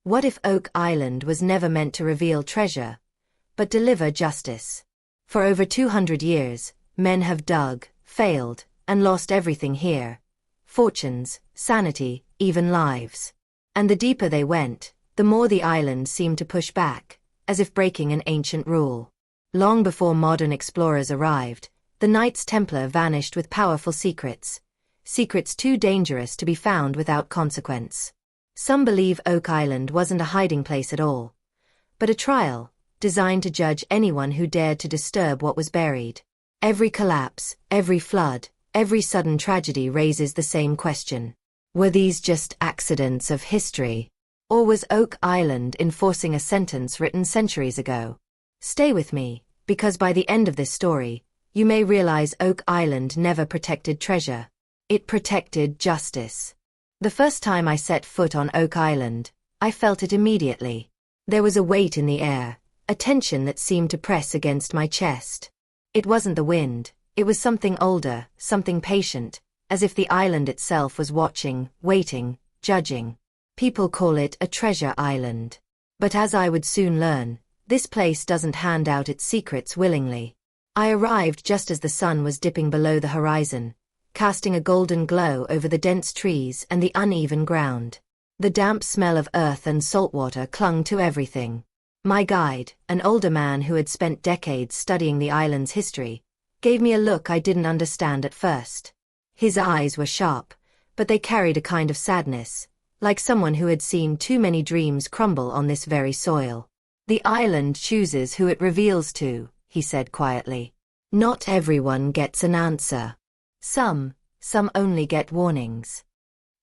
What if Oak Island was never meant to reveal treasure, but deliver justice? For over 200 years, men have dug, failed, and lost everything here. Fortunes, sanity, even lives. And the deeper they went, the more the island seemed to push back, as if breaking an ancient rule. Long before modern explorers arrived, the Knights Templar vanished with powerful secrets. Secrets too dangerous to be found without consequence. Some believe Oak Island wasn't a hiding place at all, but a trial, designed to judge anyone who dared to disturb what was buried. Every collapse, every flood, every sudden tragedy raises the same question. Were these just accidents of history? Or was Oak Island enforcing a sentence written centuries ago? Stay with me, because by the end of this story, you may realize Oak Island never protected treasure. It protected justice. The first time I set foot on Oak Island, I felt it immediately. There was a weight in the air, a tension that seemed to press against my chest. It wasn't the wind, it was something older, something patient, as if the island itself was watching, waiting, judging. People call it a treasure island. But as I would soon learn, this place doesn't hand out its secrets willingly. I arrived just as the sun was dipping below the horizon, casting a golden glow over the dense trees and the uneven ground. The damp smell of earth and saltwater clung to everything. My guide, an older man who had spent decades studying the island's history, gave me a look I didn't understand at first. His eyes were sharp, but they carried a kind of sadness, like someone who had seen too many dreams crumble on this very soil. The island chooses who it reveals to, he said quietly. Not everyone gets an answer. Some only get warnings.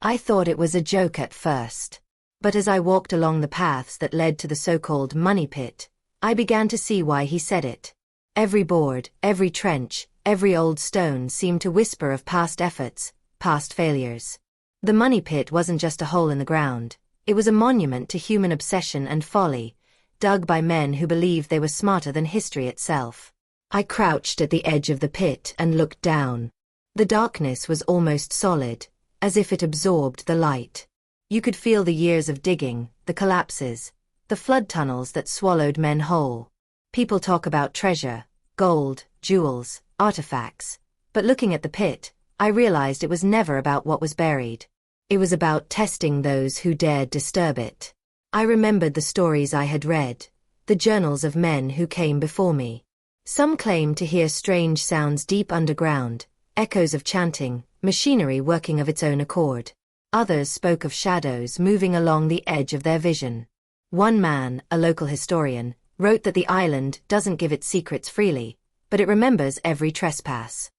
I thought it was a joke at first. But as I walked along the paths that led to the so-called money pit, I began to see why he said it. Every board, every trench, every old stone seemed to whisper of past efforts, past failures. The money pit wasn't just a hole in the ground, it was a monument to human obsession and folly, dug by men who believed they were smarter than history itself. I crouched at the edge of the pit and looked down. The darkness was almost solid, as if it absorbed the light. You could feel the years of digging, the collapses, the flood tunnels that swallowed men whole. People talk about treasure, gold, jewels, artifacts, but looking at the pit, I realized it was never about what was buried. It was about testing those who dared disturb it. I remembered the stories I had read, the journals of men who came before me. Some claimed to hear strange sounds deep underground, echoes of chanting, machinery working of its own accord. Others spoke of shadows moving along the edge of their vision. One man, a local historian, wrote that the island doesn't give its secrets freely, but it remembers every trespass.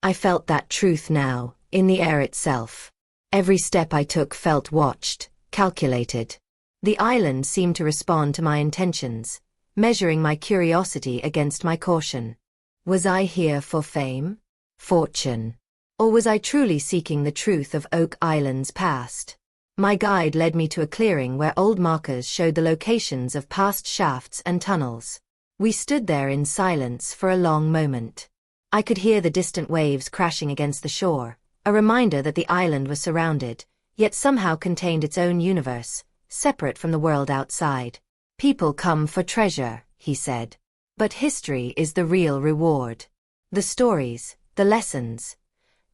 I felt that truth now, in the air itself. Every step I took felt watched, calculated. The island seemed to respond to my intentions, measuring my curiosity against my caution. Was I here for fame? Fortune? Or was I truly seeking the truth of Oak Island's past? My guide led me to a clearing where old markers showed the locations of past shafts and tunnels. We stood there in silence for a long moment. I could hear the distant waves crashing against the shore, a reminder that the island was surrounded, yet somehow contained its own universe, separate from the world outside. People come for treasure, he said. But history is the real reward. The stories, the lessons,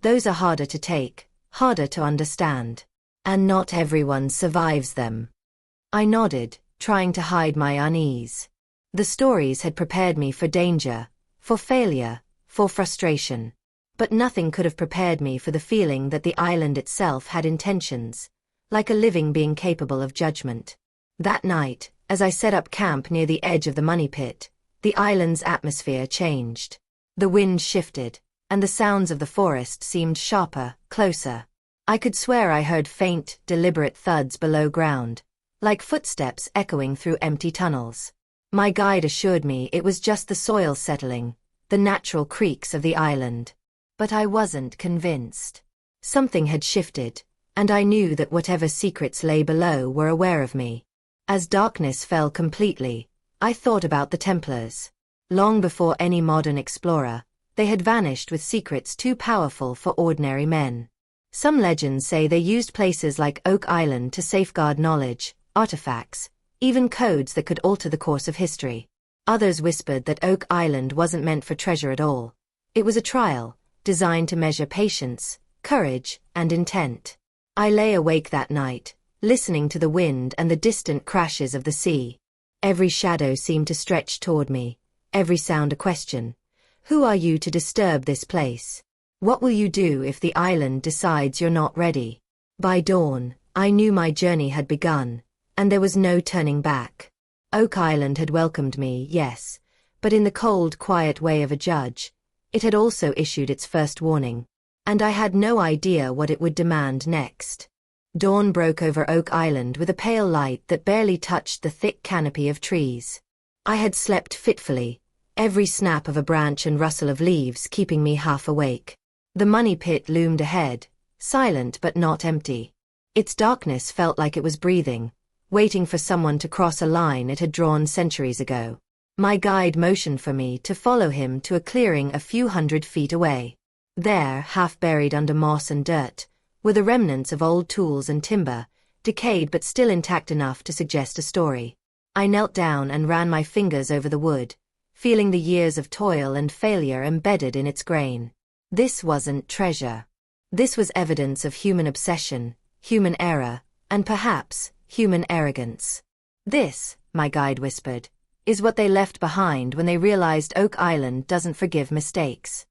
those are harder to take, harder to understand. And not everyone survives them. I nodded, trying to hide my unease. The stories had prepared me for danger, for failure, for frustration. But nothing could have prepared me for the feeling that the island itself had intentions, like a living being capable of judgment. That night, as I set up camp near the edge of the money pit, the island's atmosphere changed. The wind shifted, and the sounds of the forest seemed sharper, closer. I could swear I heard faint, deliberate thuds below ground, like footsteps echoing through empty tunnels. My guide assured me it was just the soil settling, the natural creaks of the island. But I wasn't convinced. Something had shifted, and I knew that whatever secrets lay below were aware of me. As darkness fell completely, I thought about the Templars. Long before any modern explorer, they had vanished with secrets too powerful for ordinary men. Some legends say they used places like Oak Island to safeguard knowledge, artifacts, even codes that could alter the course of history. Others whispered that Oak Island wasn't meant for treasure at all. It was a trial, designed to measure patience, courage, and intent. I lay awake that night, listening to the wind and the distant crashes of the sea. Every shadow seemed to stretch toward me, every sound a question. Who are you to disturb this place? What will you do if the island decides you're not ready? By dawn, I knew my journey had begun, and there was no turning back. Oak Island had welcomed me, yes, but in the cold, quiet way of a judge. It had also issued its first warning, and I had no idea what it would demand next. Dawn broke over Oak Island with a pale light that barely touched the thick canopy of trees. I had slept fitfully, every snap of a branch and rustle of leaves keeping me half awake. The money pit loomed ahead, silent but not empty. Its darkness felt like it was breathing, waiting for someone to cross a line it had drawn centuries ago. My guide motioned for me to follow him to a clearing a few 100 feet away. There, half buried under moss and dirt, were the remnants of old tools and timber, decayed but still intact enough to suggest a story. I knelt down and ran my fingers over the wood, feeling the years of toil and failure embedded in its grain. This wasn't treasure. This was evidence of human obsession, human error, and perhaps, human arrogance. This, my guide whispered, is what they left behind when they realized Oak Island doesn't forgive mistakes.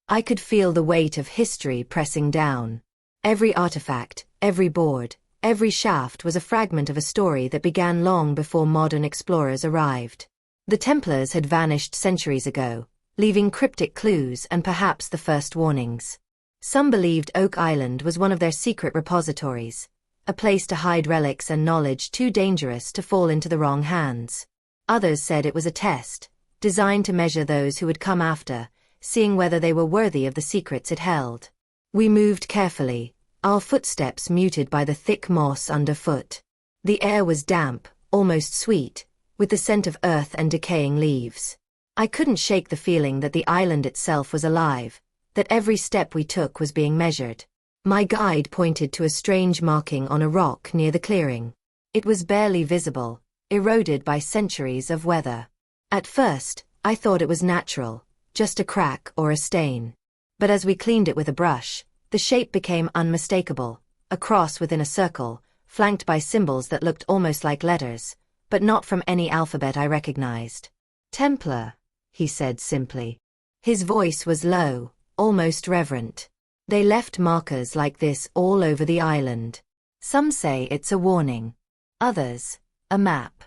I could feel the weight of history pressing down. Every artifact, every board, every shaft was a fragment of a story that began long before modern explorers arrived. The Templars had vanished centuries ago, leaving cryptic clues and perhaps the first warnings. Some believed Oak Island was one of their secret repositories, a place to hide relics and knowledge too dangerous to fall into the wrong hands. Others said it was a test, designed to measure those who would come after, seeing whether they were worthy of the secrets it held. We moved carefully, our footsteps muted by the thick moss underfoot. The air was damp, almost sweet, with the scent of earth and decaying leaves. I couldn't shake the feeling that the island itself was alive, that every step we took was being measured. My guide pointed to a strange marking on a rock near the clearing. It was barely visible, eroded by centuries of weather. At first, I thought it was natural, just a crack or a stain. But as we cleaned it with a brush, the shape became unmistakable, a cross within a circle, flanked by symbols that looked almost like letters, but not from any alphabet I recognized. Templar, he said simply. His voice was low, almost reverent. They left markers like this all over the island. Some say it's a warning. Others, a map.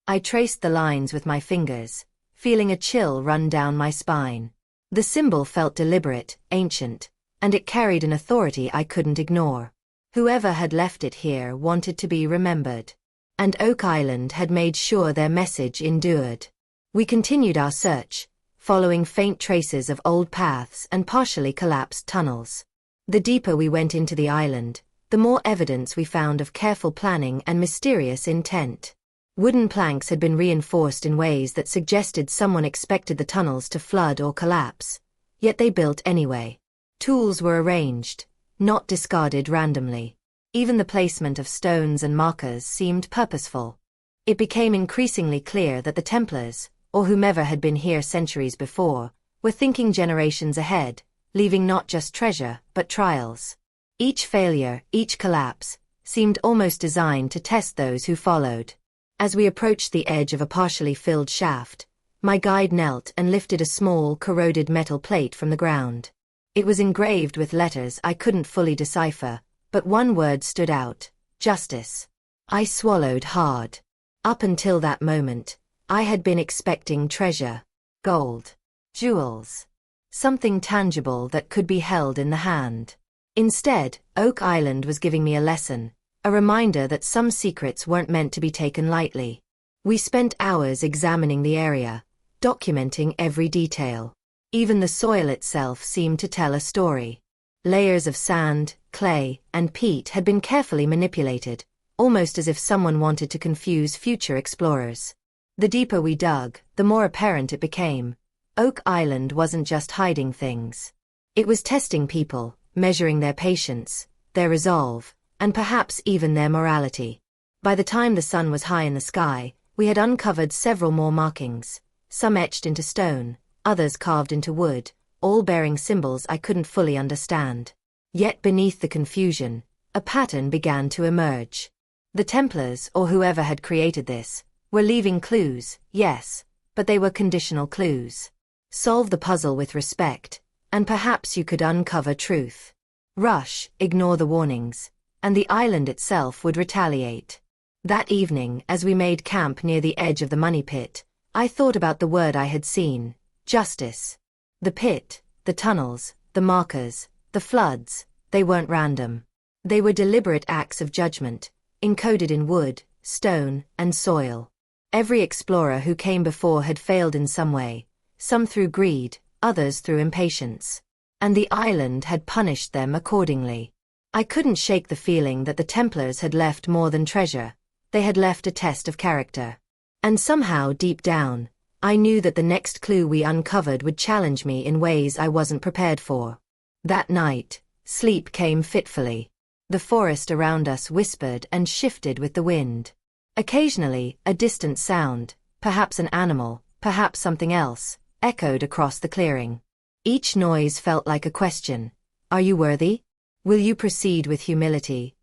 I traced the lines with my fingers, feeling a chill run down my spine. The symbol felt deliberate, ancient, and it carried an authority I couldn't ignore. Whoever had left it here wanted to be remembered. And Oak Island had made sure their message endured. We continued our search, following faint traces of old paths and partially collapsed tunnels. The deeper we went into the island, the more evidence we found of careful planning and mysterious intent. Wooden planks had been reinforced in ways that suggested someone expected the tunnels to flood or collapse, yet they built anyway. Tools were arranged, not discarded randomly. Even the placement of stones and markers seemed purposeful. It became increasingly clear that the Templars, or whomever had been here centuries before, were thinking generations ahead, leaving not just treasure, but trials. Each failure, each collapse, seemed almost designed to test those who followed. As we approached the edge of a partially filled shaft, my guide knelt and lifted a small, corroded metal plate from the ground. It was engraved with letters I couldn't fully decipher, but one word stood out: justice. I swallowed hard. Up until that moment, I had been expecting treasure, gold, jewels, something tangible that could be held in the hand. Instead, Oak Island was giving me a lesson, a reminder that some secrets weren't meant to be taken lightly. We spent hours examining the area, documenting every detail. Even the soil itself seemed to tell a story. Layers of sand, clay, and peat had been carefully manipulated, almost as if someone wanted to confuse future explorers. The deeper we dug, the more apparent it became. Oak Island wasn't just hiding things. It was testing people, measuring their patience, their resolve, and perhaps even their morality. By the time the sun was high in the sky, we had uncovered several more markings, some etched into stone, others carved into wood, all bearing symbols I couldn't fully understand. Yet beneath the confusion, a pattern began to emerge. The Templars, or whoever had created this, were leaving clues, yes, but they were conditional clues. Solve the puzzle with respect, and perhaps you could uncover truth. Rush, ignore the warnings, and the island itself would retaliate. That evening, as we made camp near the edge of the money pit, I thought about the word I had seen: justice. The pit, the tunnels, the markers, the floods, they weren't random. They were deliberate acts of judgment, encoded in wood, stone, and soil. Every explorer who came before had failed in some way, some through greed, others through impatience. And the island had punished them accordingly. I couldn't shake the feeling that the Templars had left more than treasure. They had left a test of character. And somehow, deep down, I knew that the next clue we uncovered would challenge me in ways I wasn't prepared for. That night, sleep came fitfully. The forest around us whispered and shifted with the wind. Occasionally, a distant sound, perhaps an animal, perhaps something else, echoed across the clearing. Each noise felt like a question. Are you worthy? Will you proceed with humility?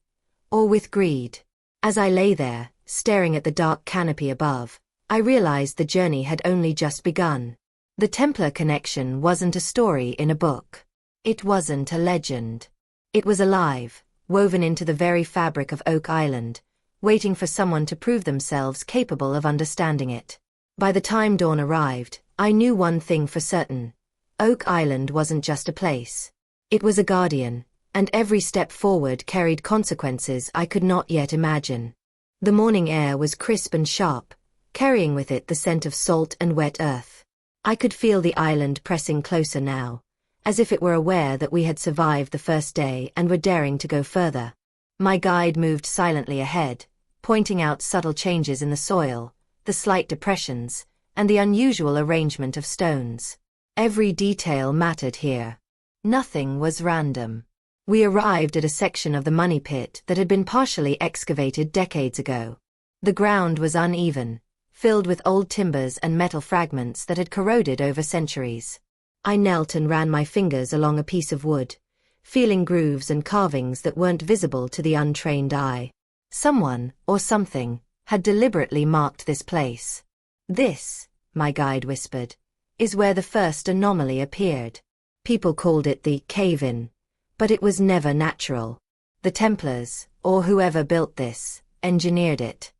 Or with greed? As I lay there, staring at the dark canopy above, I realized the journey had only just begun. The Templar connection wasn't a story in a book. It wasn't a legend. It was alive, woven into the very fabric of Oak Island, waiting for someone to prove themselves capable of understanding it. By the time dawn arrived, I knew one thing for certain. Oak Island wasn't just a place. It was a guardian, and every step forward carried consequences I could not yet imagine. The morning air was crisp and sharp, carrying with it the scent of salt and wet earth. I could feel the island pressing closer now, as if it were aware that we had survived the first day and were daring to go further. My guide moved silently ahead, pointing out subtle changes in the soil, the slight depressions, and the unusual arrangement of stones. Every detail mattered here. Nothing was random. We arrived at a section of the money pit that had been partially excavated decades ago. The ground was uneven, filled with old timbers and metal fragments that had corroded over centuries. I knelt and ran my fingers along a piece of wood, feeling grooves and carvings that weren't visible to the untrained eye. Someone, or something, had deliberately marked this place. This, my guide whispered, is where the first anomaly appeared. People called it the cave-in, but it was never natural. The Templars, or whoever built this, engineered it.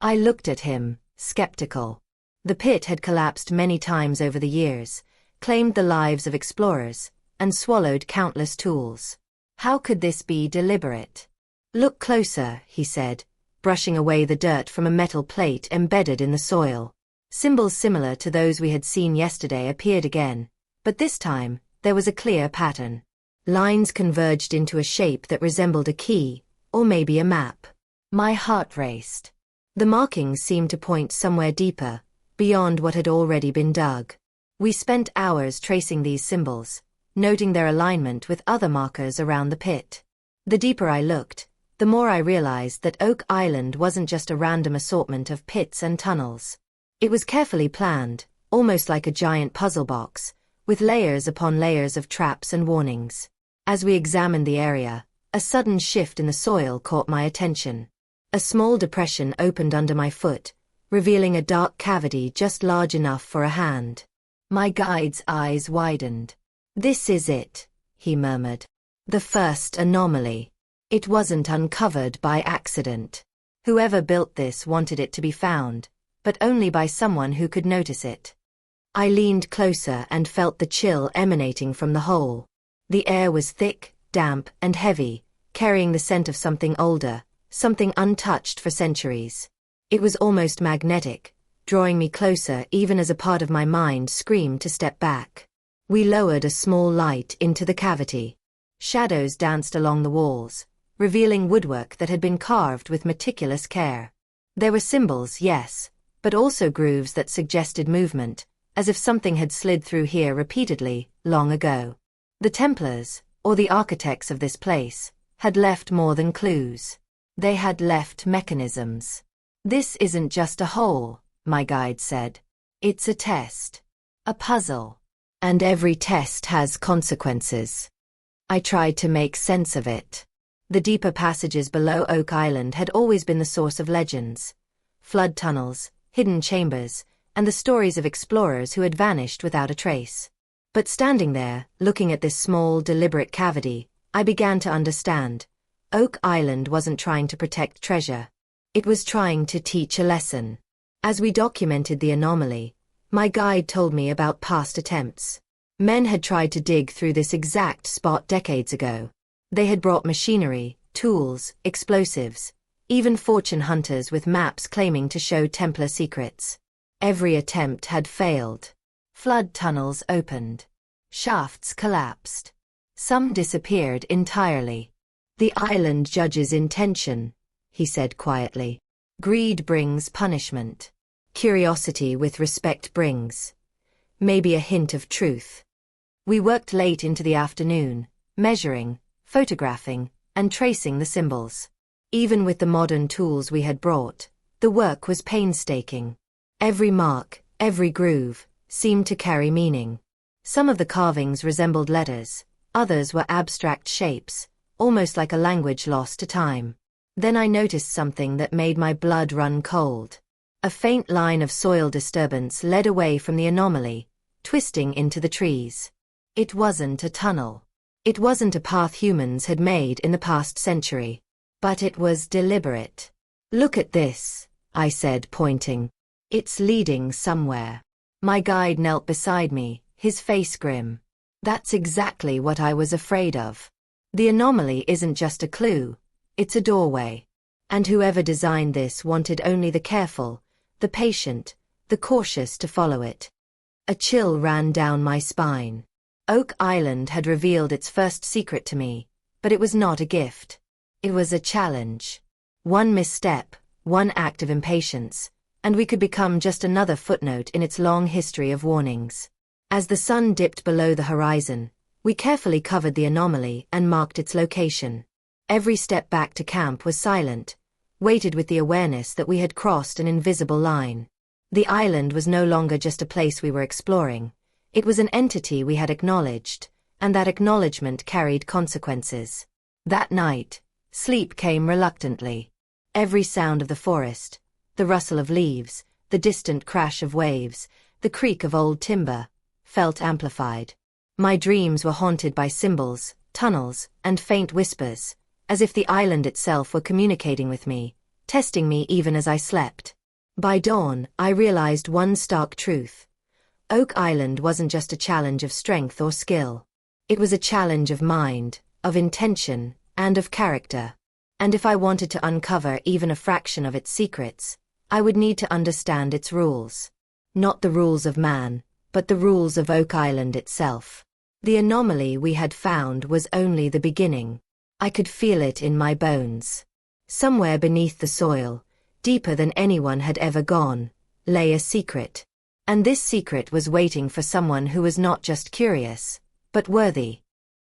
I looked at him, skeptical. The pit had collapsed many times over the years, claimed the lives of explorers, and swallowed countless tools. How could this be deliberate? Look closer, he said, brushing away the dirt from a metal plate embedded in the soil. Symbols similar to those we had seen yesterday appeared again, but this time, there was a clear pattern. Lines converged into a shape that resembled a key, or maybe a map. My heart raced. The markings seemed to point somewhere deeper, beyond what had already been dug. We spent hours tracing these symbols, noting their alignment with other markers around the pit. The deeper I looked, the more I realized that Oak Island wasn't just a random assortment of pits and tunnels. It was carefully planned, almost like a giant puzzle box, with layers upon layers of traps and warnings. As we examined the area, a sudden shift in the soil caught my attention. A small depression opened under my foot, revealing a dark cavity just large enough for a hand. My guide's eyes widened. "This is it," he murmured. "The first anomaly. It wasn't uncovered by accident. Whoever built this wanted it to be found, but only by someone who could notice it." I leaned closer and felt the chill emanating from the hole. The air was thick, damp, and heavy, carrying the scent of something older, something untouched for centuries. It was almost magnetic, drawing me closer even as a part of my mind screamed to step back. We lowered a small light into the cavity. Shadows danced along the walls, revealing woodwork that had been carved with meticulous care. There were symbols, yes, but also grooves that suggested movement, as if something had slid through here repeatedly, long ago. The Templars, or the architects of this place, had left more than clues. They had left mechanisms. "This isn't just a hole," my guide said. "It's a test. A puzzle. And every test has consequences." I tried to make sense of it. The deeper passages below Oak Island had always been the source of legends. Flood tunnels, hidden chambers, and the stories of explorers who had vanished without a trace. But standing there, looking at this small, deliberate cavity, I began to understand. Oak Island wasn't trying to protect treasure. It was trying to teach a lesson. As we documented the anomaly, my guide told me about past attempts. Men had tried to dig through this exact spot decades ago. They had brought machinery, tools, explosives, even fortune hunters with maps claiming to show Templar secrets. Every attempt had failed. Flood tunnels opened. Shafts collapsed. Some disappeared entirely. "The island judges intention," he said quietly. "Greed brings punishment. Curiosity with respect brings maybe a hint of truth." We worked late into the afternoon, measuring, photographing, and tracing the symbols. Even with the modern tools we had brought, the work was painstaking. Every mark, every groove, seemed to carry meaning. Some of the carvings resembled letters, others were abstract shapes, almost like a language lost to time. Then I noticed something that made my blood run cold. A faint line of soil disturbance led away from the anomaly, twisting into the trees. It wasn't a tunnel. It wasn't a path humans had made in the past century. But it was deliberate. "Look at this," I said, pointing. "It's leading somewhere." My guide knelt beside me, his face grim. "That's exactly what I was afraid of. The anomaly isn't just a clue, it's a doorway. And whoever designed this wanted only the careful, the patient, the cautious to follow it." A chill ran down my spine. Oak Island had revealed its first secret to me, but it was not a gift. It was a challenge. One misstep, one act of impatience, and we could become just another footnote in its long history of warnings. As the sun dipped below the horizon, we carefully covered the anomaly and marked its location. Every step back to camp was silent, weighted with the awareness that we had crossed an invisible line. The island was no longer just a place we were exploring. It was an entity we had acknowledged, and that acknowledgement carried consequences. That night, sleep came reluctantly. Every sound of the forest, the rustle of leaves, the distant crash of waves, the creak of old timber, felt amplified. My dreams were haunted by symbols, tunnels, and faint whispers, as if the island itself were communicating with me, testing me even as I slept. By dawn, I realized one stark truth. Oak Island wasn't just a challenge of strength or skill. It was a challenge of mind, of intention, and of character. And if I wanted to uncover even a fraction of its secrets, I would need to understand its rules. Not the rules of man, but the rules of Oak Island itself. The anomaly we had found was only the beginning. I could feel it in my bones. Somewhere beneath the soil, deeper than anyone had ever gone, lay a secret. And this secret was waiting for someone who was not just curious, but worthy.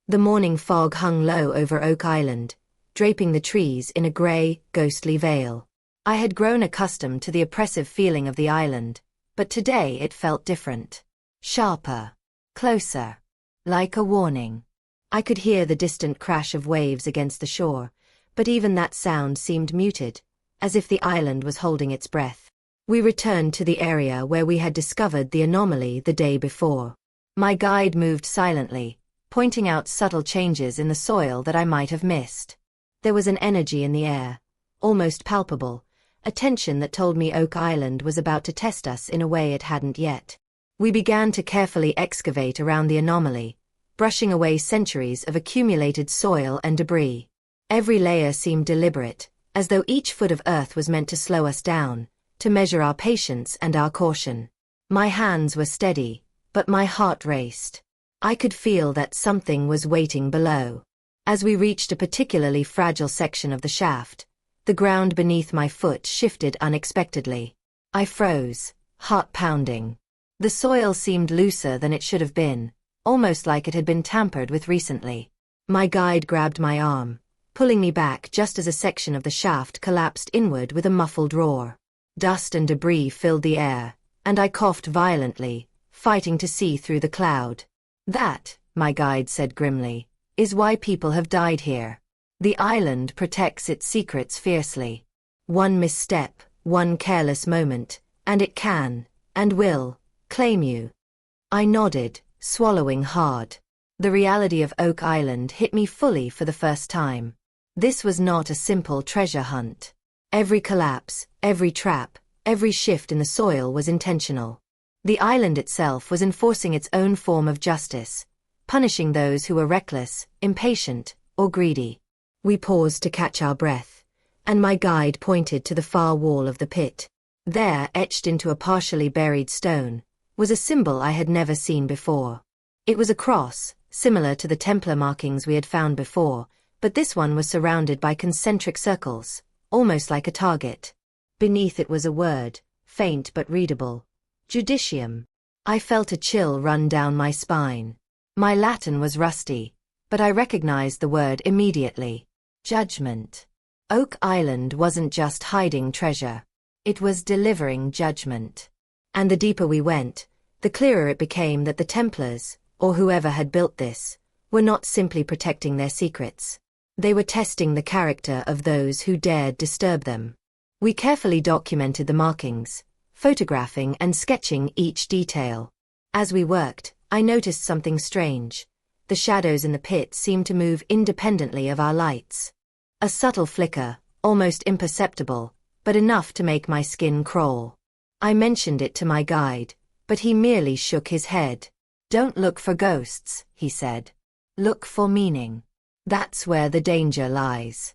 The morning fog hung low over Oak Island, draping the trees in a gray, ghostly veil. I had grown accustomed to the oppressive feeling of the island, but today it felt different. Sharper. Closer. Like a warning. I could hear the distant crash of waves against the shore, but even that sound seemed muted, as if the island was holding its breath. We returned to the area where we had discovered the anomaly the day before. My guide moved silently, pointing out subtle changes in the soil that I might have missed. There was an energy in the air, almost palpable, a tension that told me Oak Island was about to test us in a way it hadn't yet. We began to carefully excavate around the anomaly, brushing away centuries of accumulated soil and debris. Every layer seemed deliberate, as though each foot of earth was meant to slow us down, to measure our patience and our caution. My hands were steady, but my heart raced. I could feel that something was waiting below. As we reached a particularly fragile section of the shaft, the ground beneath my foot shifted unexpectedly. I froze, heart pounding. The soil seemed looser than it should have been, almost like it had been tampered with recently. My guide grabbed my arm, pulling me back just as a section of the shaft collapsed inward with a muffled roar. Dust and debris filled the air, and I coughed violently, fighting to see through the cloud. That, my guide said grimly, is why people have died here. The island protects its secrets fiercely. One misstep, one careless moment, and it can, and will, claim you. I nodded, swallowing hard. The reality of Oak Island hit me fully for the first time. This was not a simple treasure hunt. Every collapse, every trap, every shift in the soil was intentional. The island itself was enforcing its own form of justice, punishing those who were reckless, impatient, or greedy. We paused to catch our breath, and my guide pointed to the far wall of the pit. There, etched into a partially buried stone, was a symbol I had never seen before. It was a cross, similar to the Templar markings we had found before, but this one was surrounded by concentric circles, almost like a target. Beneath it was a word, faint but readable: Judicium. I felt a chill run down my spine. My Latin was rusty, but I recognized the word immediately. Judgment. Oak Island wasn't just hiding treasure. It was delivering judgment. And the deeper we went, the clearer it became that the Templars, or whoever had built this, were not simply protecting their secrets. They were testing the character of those who dared disturb them. We carefully documented the markings, photographing and sketching each detail. As we worked, I noticed something strange. The shadows in the pit seemed to move independently of our lights. A subtle flicker, almost imperceptible, but enough to make my skin crawl. I mentioned it to my guide, but he merely shook his head. "Don't look for ghosts," he said. "Look for meaning. That's where the danger lies."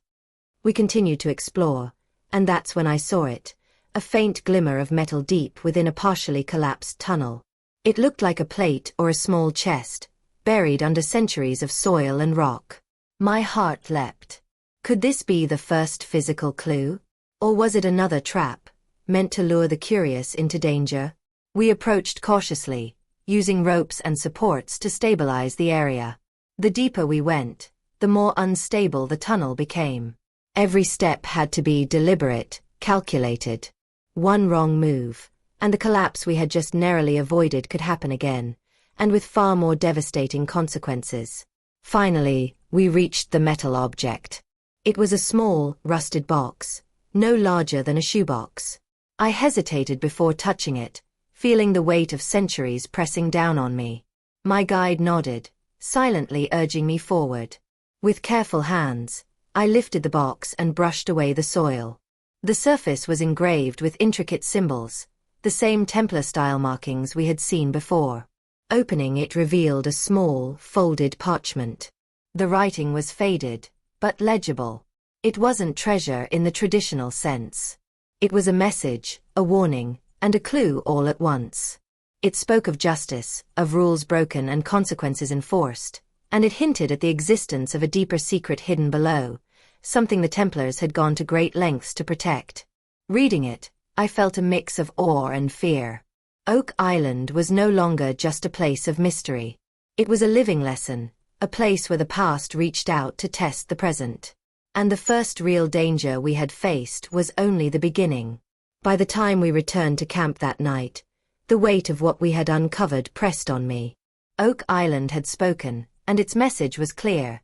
We continued to explore, and that's when I saw it, a faint glimmer of metal deep within a partially collapsed tunnel. It looked like a plate or a small chest, buried under centuries of soil and rock. My heart leapt. Could this be the first physical clue? Or was it another trap, meant to lure the curious into danger? We approached cautiously, using ropes and supports to stabilize the area. The deeper we went, the more unstable the tunnel became. Every step had to be deliberate, calculated. One wrong move, and the collapse we had just narrowly avoided could happen again, and with far more devastating consequences. Finally, we reached the metal object. It was a small, rusted box, no larger than a shoebox. I hesitated before touching it, feeling the weight of centuries pressing down on me. My guide nodded, silently urging me forward. With careful hands, I lifted the box and brushed away the soil. The surface was engraved with intricate symbols, the same Templar-style markings we had seen before. Opening it revealed a small, folded parchment. The writing was faded, but legible. It wasn't treasure in the traditional sense. It was a message, a warning, and a clue all at once. It spoke of justice, of rules broken and consequences enforced, and it hinted at the existence of a deeper secret hidden below, something the Templars had gone to great lengths to protect. Reading it, I felt a mix of awe and fear. Oak Island was no longer just a place of mystery. It was a living lesson, a place where the past reached out to test the present. And the first real danger we had faced was only the beginning. By the time we returned to camp that night, the weight of what we had uncovered pressed on me. Oak Island had spoken, and its message was clear.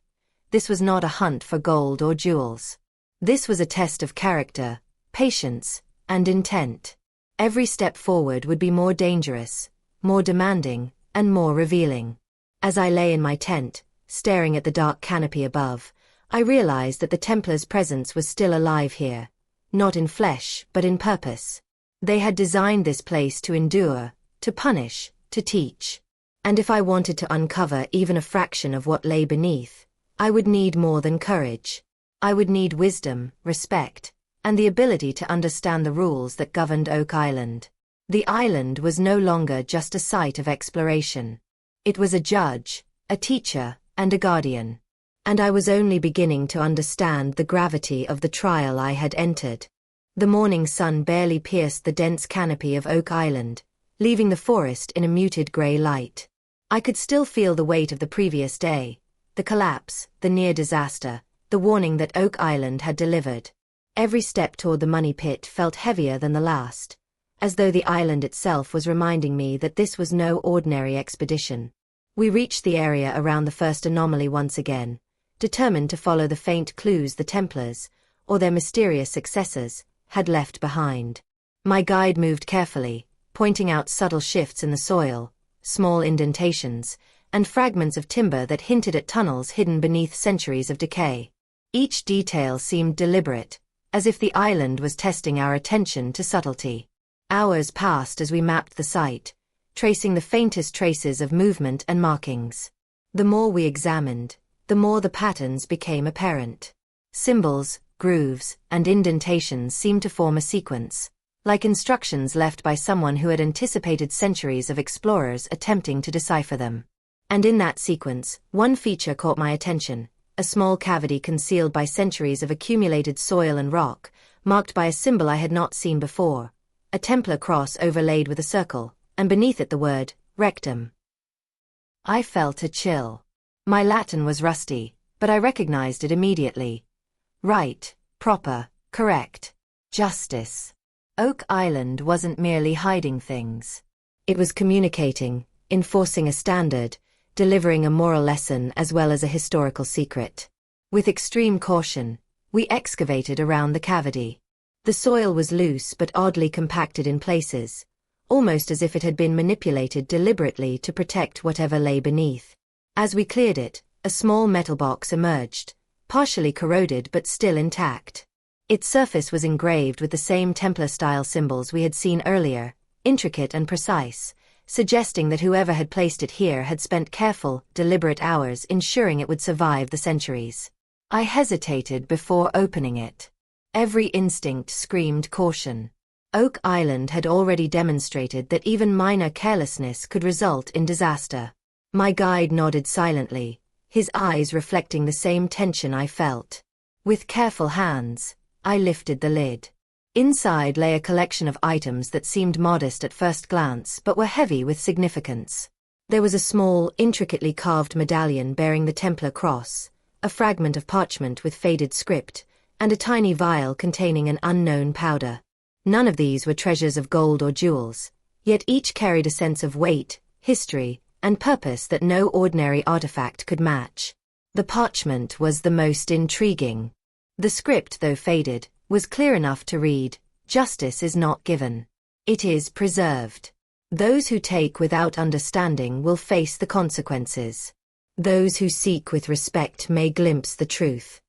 This was not a hunt for gold or jewels. This was a test of character, patience, and intent. Every step forward would be more dangerous, more demanding, and more revealing. As I lay in my tent, staring at the dark canopy above, I realized that the Templars' presence was still alive here, not in flesh but in purpose. They had designed this place to endure, to punish, to teach. And if I wanted to uncover even a fraction of what lay beneath, I would need more than courage. I would need wisdom, respect, and the ability to understand the rules that governed Oak Island. The island was no longer just a site of exploration. It was a judge, a teacher, and a guardian. And I was only beginning to understand the gravity of the trial I had entered. The morning sun barely pierced the dense canopy of Oak Island, leaving the forest in a muted gray light. I could still feel the weight of the previous day, the collapse, the near disaster, the warning that Oak Island had delivered. Every step toward the money pit felt heavier than the last, as though the island itself was reminding me that this was no ordinary expedition. We reached the area around the first anomaly once again, determined to follow the faint clues the Templars, or their mysterious successors, had left behind. My guide moved carefully, pointing out subtle shifts in the soil, small indentations, and fragments of timber that hinted at tunnels hidden beneath centuries of decay. Each detail seemed deliberate, as if the island was testing our attention to subtlety. Hours passed as we mapped the site, tracing the faintest traces of movement and markings. The more we examined, the more the patterns became apparent. Symbols, grooves, and indentations seemed to form a sequence, like instructions left by someone who had anticipated centuries of explorers attempting to decipher them. And in that sequence, one feature caught my attention, a small cavity concealed by centuries of accumulated soil and rock, marked by a symbol I had not seen before, a Templar cross overlaid with a circle, and beneath it the word, rectum. I felt a chill. My Latin was rusty, but I recognized it immediately. Right, proper, correct. Justice. Oak Island wasn't merely hiding things. It was communicating, enforcing a standard, delivering a moral lesson as well as a historical secret. With extreme caution, we excavated around the cavity. The soil was loose but oddly compacted in places, almost as if it had been manipulated deliberately to protect whatever lay beneath. As we cleared it, a small metal box emerged, partially corroded but still intact. Its surface was engraved with the same Templar-style symbols we had seen earlier, intricate and precise, suggesting that whoever had placed it here had spent careful, deliberate hours ensuring it would survive the centuries. I hesitated before opening it. Every instinct screamed caution. Oak Island had already demonstrated that even minor carelessness could result in disaster. My guide nodded silently, his eyes reflecting the same tension I felt. With careful hands, I lifted the lid. Inside lay a collection of items that seemed modest at first glance but were heavy with significance. There was a small, intricately carved medallion bearing the Templar cross, a fragment of parchment with faded script, and a tiny vial containing an unknown powder. None of these were treasures of gold or jewels, yet each carried a sense of weight, history, and purpose that no ordinary artifact could match. The parchment was the most intriguing. The script, though faded, was clear enough to read, "Justice is not given. It is preserved. Those who take without understanding will face the consequences. Those who seek with respect may glimpse the truth."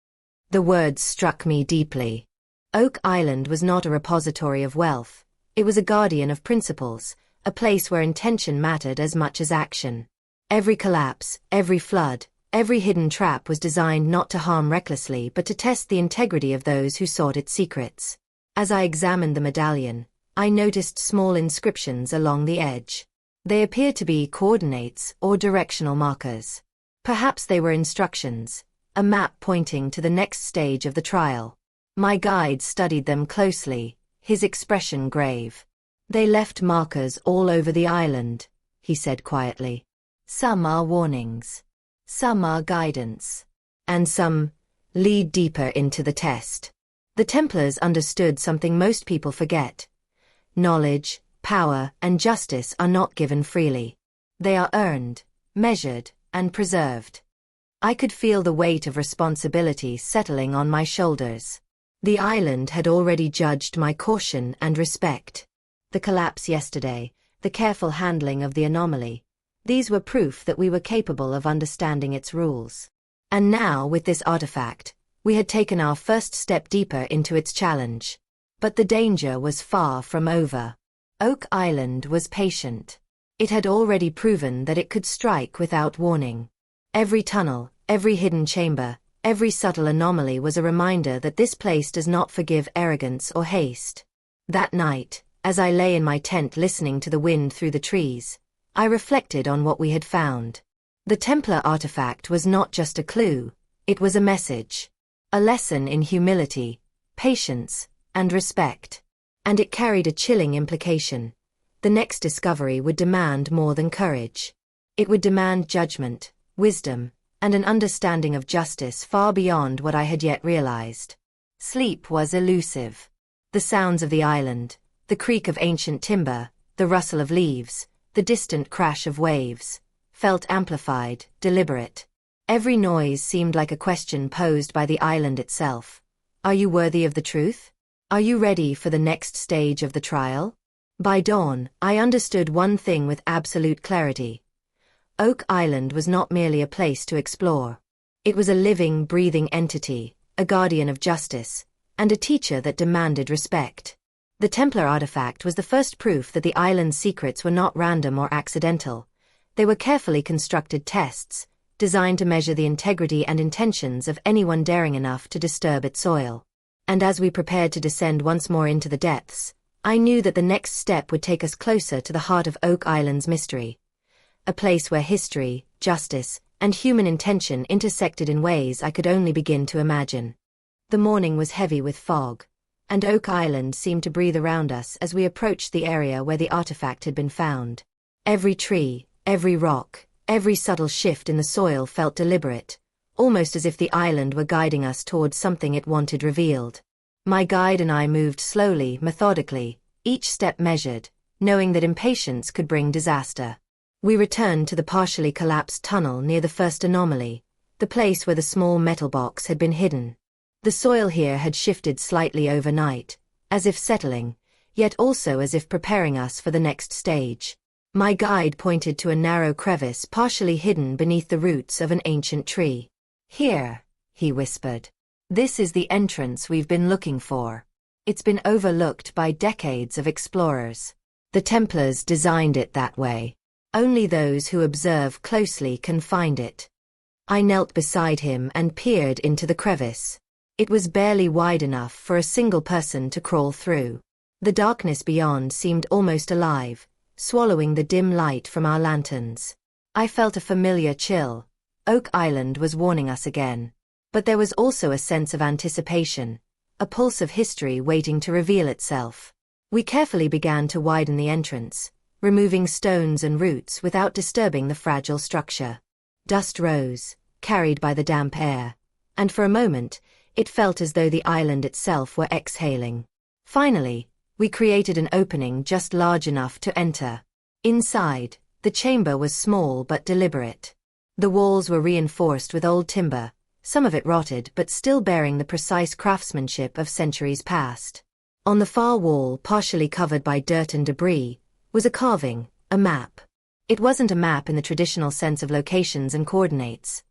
The words struck me deeply. Oak Island was not a repository of wealth. It was a guardian of principles, a place where intention mattered as much as action. Every collapse, every flood, every hidden trap was designed not to harm recklessly but to test the integrity of those who sought its secrets. As I examined the medallion, I noticed small inscriptions along the edge. They appeared to be coordinates or directional markers. Perhaps they were instructions, a map pointing to the next stage of the trial. My guide studied them closely, his expression grave. "They left markers all over the island," he said quietly. "Some are warnings. Some are guidance. And some lead deeper into the test." The Templars understood something most people forget. Knowledge, power, and justice are not given freely. They are earned, measured, and preserved. I could feel the weight of responsibility settling on my shoulders. The island had already judged my caution and respect. The collapse yesterday, the careful handling of the anomaly, these were proof that we were capable of understanding its rules. And now, with this artifact, we had taken our first step deeper into its challenge. But the danger was far from over. Oak Island was patient. It had already proven that it could strike without warning. Every tunnel, every hidden chamber, every subtle anomaly was a reminder that this place does not forgive arrogance or haste. That night, as I lay in my tent listening to the wind through the trees, I reflected on what we had found. The Templar artifact was not just a clue, it was a message. A lesson in humility, patience, and respect. And it carried a chilling implication. The next discovery would demand more than courage. It would demand judgment, wisdom, and an understanding of justice far beyond what I had yet realized. Sleep was elusive. The sounds of the island, the creak of ancient timber, the rustle of leaves, the distant crash of waves, felt amplified, deliberate. Every noise seemed like a question posed by the island itself. Are you worthy of the truth? Are you ready for the next stage of the trial? By dawn, I understood one thing with absolute clarity. Oak Island was not merely a place to explore. It was a living, breathing entity, a guardian of justice, and a teacher that demanded respect. The Templar artifact was the first proof that the island's secrets were not random or accidental. They were carefully constructed tests, designed to measure the integrity and intentions of anyone daring enough to disturb its soil. And as we prepared to descend once more into the depths, I knew that the next step would take us closer to the heart of Oak Island's mystery. A place where history, justice, and human intention intersected in ways I could only begin to imagine. The morning was heavy with fog, and Oak Island seemed to breathe around us as we approached the area where the artifact had been found. Every tree, every rock, every subtle shift in the soil felt deliberate, almost as if the island were guiding us towards something it wanted revealed. My guide and I moved slowly, methodically, each step measured, knowing that impatience could bring disaster. We returned to the partially collapsed tunnel near the first anomaly, the place where the small metal box had been hidden. The soil here had shifted slightly overnight, as if settling, yet also as if preparing us for the next stage. My guide pointed to a narrow crevice partially hidden beneath the roots of an ancient tree. "Here," he whispered. "This is the entrance we've been looking for. It's been overlooked by decades of explorers. The Templars designed it that way. Only those who observe closely can find it." I knelt beside him and peered into the crevice. It was barely wide enough for a single person to crawl through. The darkness beyond seemed almost alive, swallowing the dim light from our lanterns. I felt a familiar chill. Oak Island was warning us again. But there was also a sense of anticipation, a pulse of history waiting to reveal itself. We carefully began to widen the entrance, removing stones and roots without disturbing the fragile structure. Dust rose, carried by the damp air, and for a moment, it felt as though the island itself were exhaling. Finally, we created an opening just large enough to enter. Inside, the chamber was small but deliberate. The walls were reinforced with old timber, some of it rotted but still bearing the precise craftsmanship of centuries past. On the far wall, partially covered by dirt and debris, was a carving, a map. It wasn't a map in the traditional sense of locations and coordinates.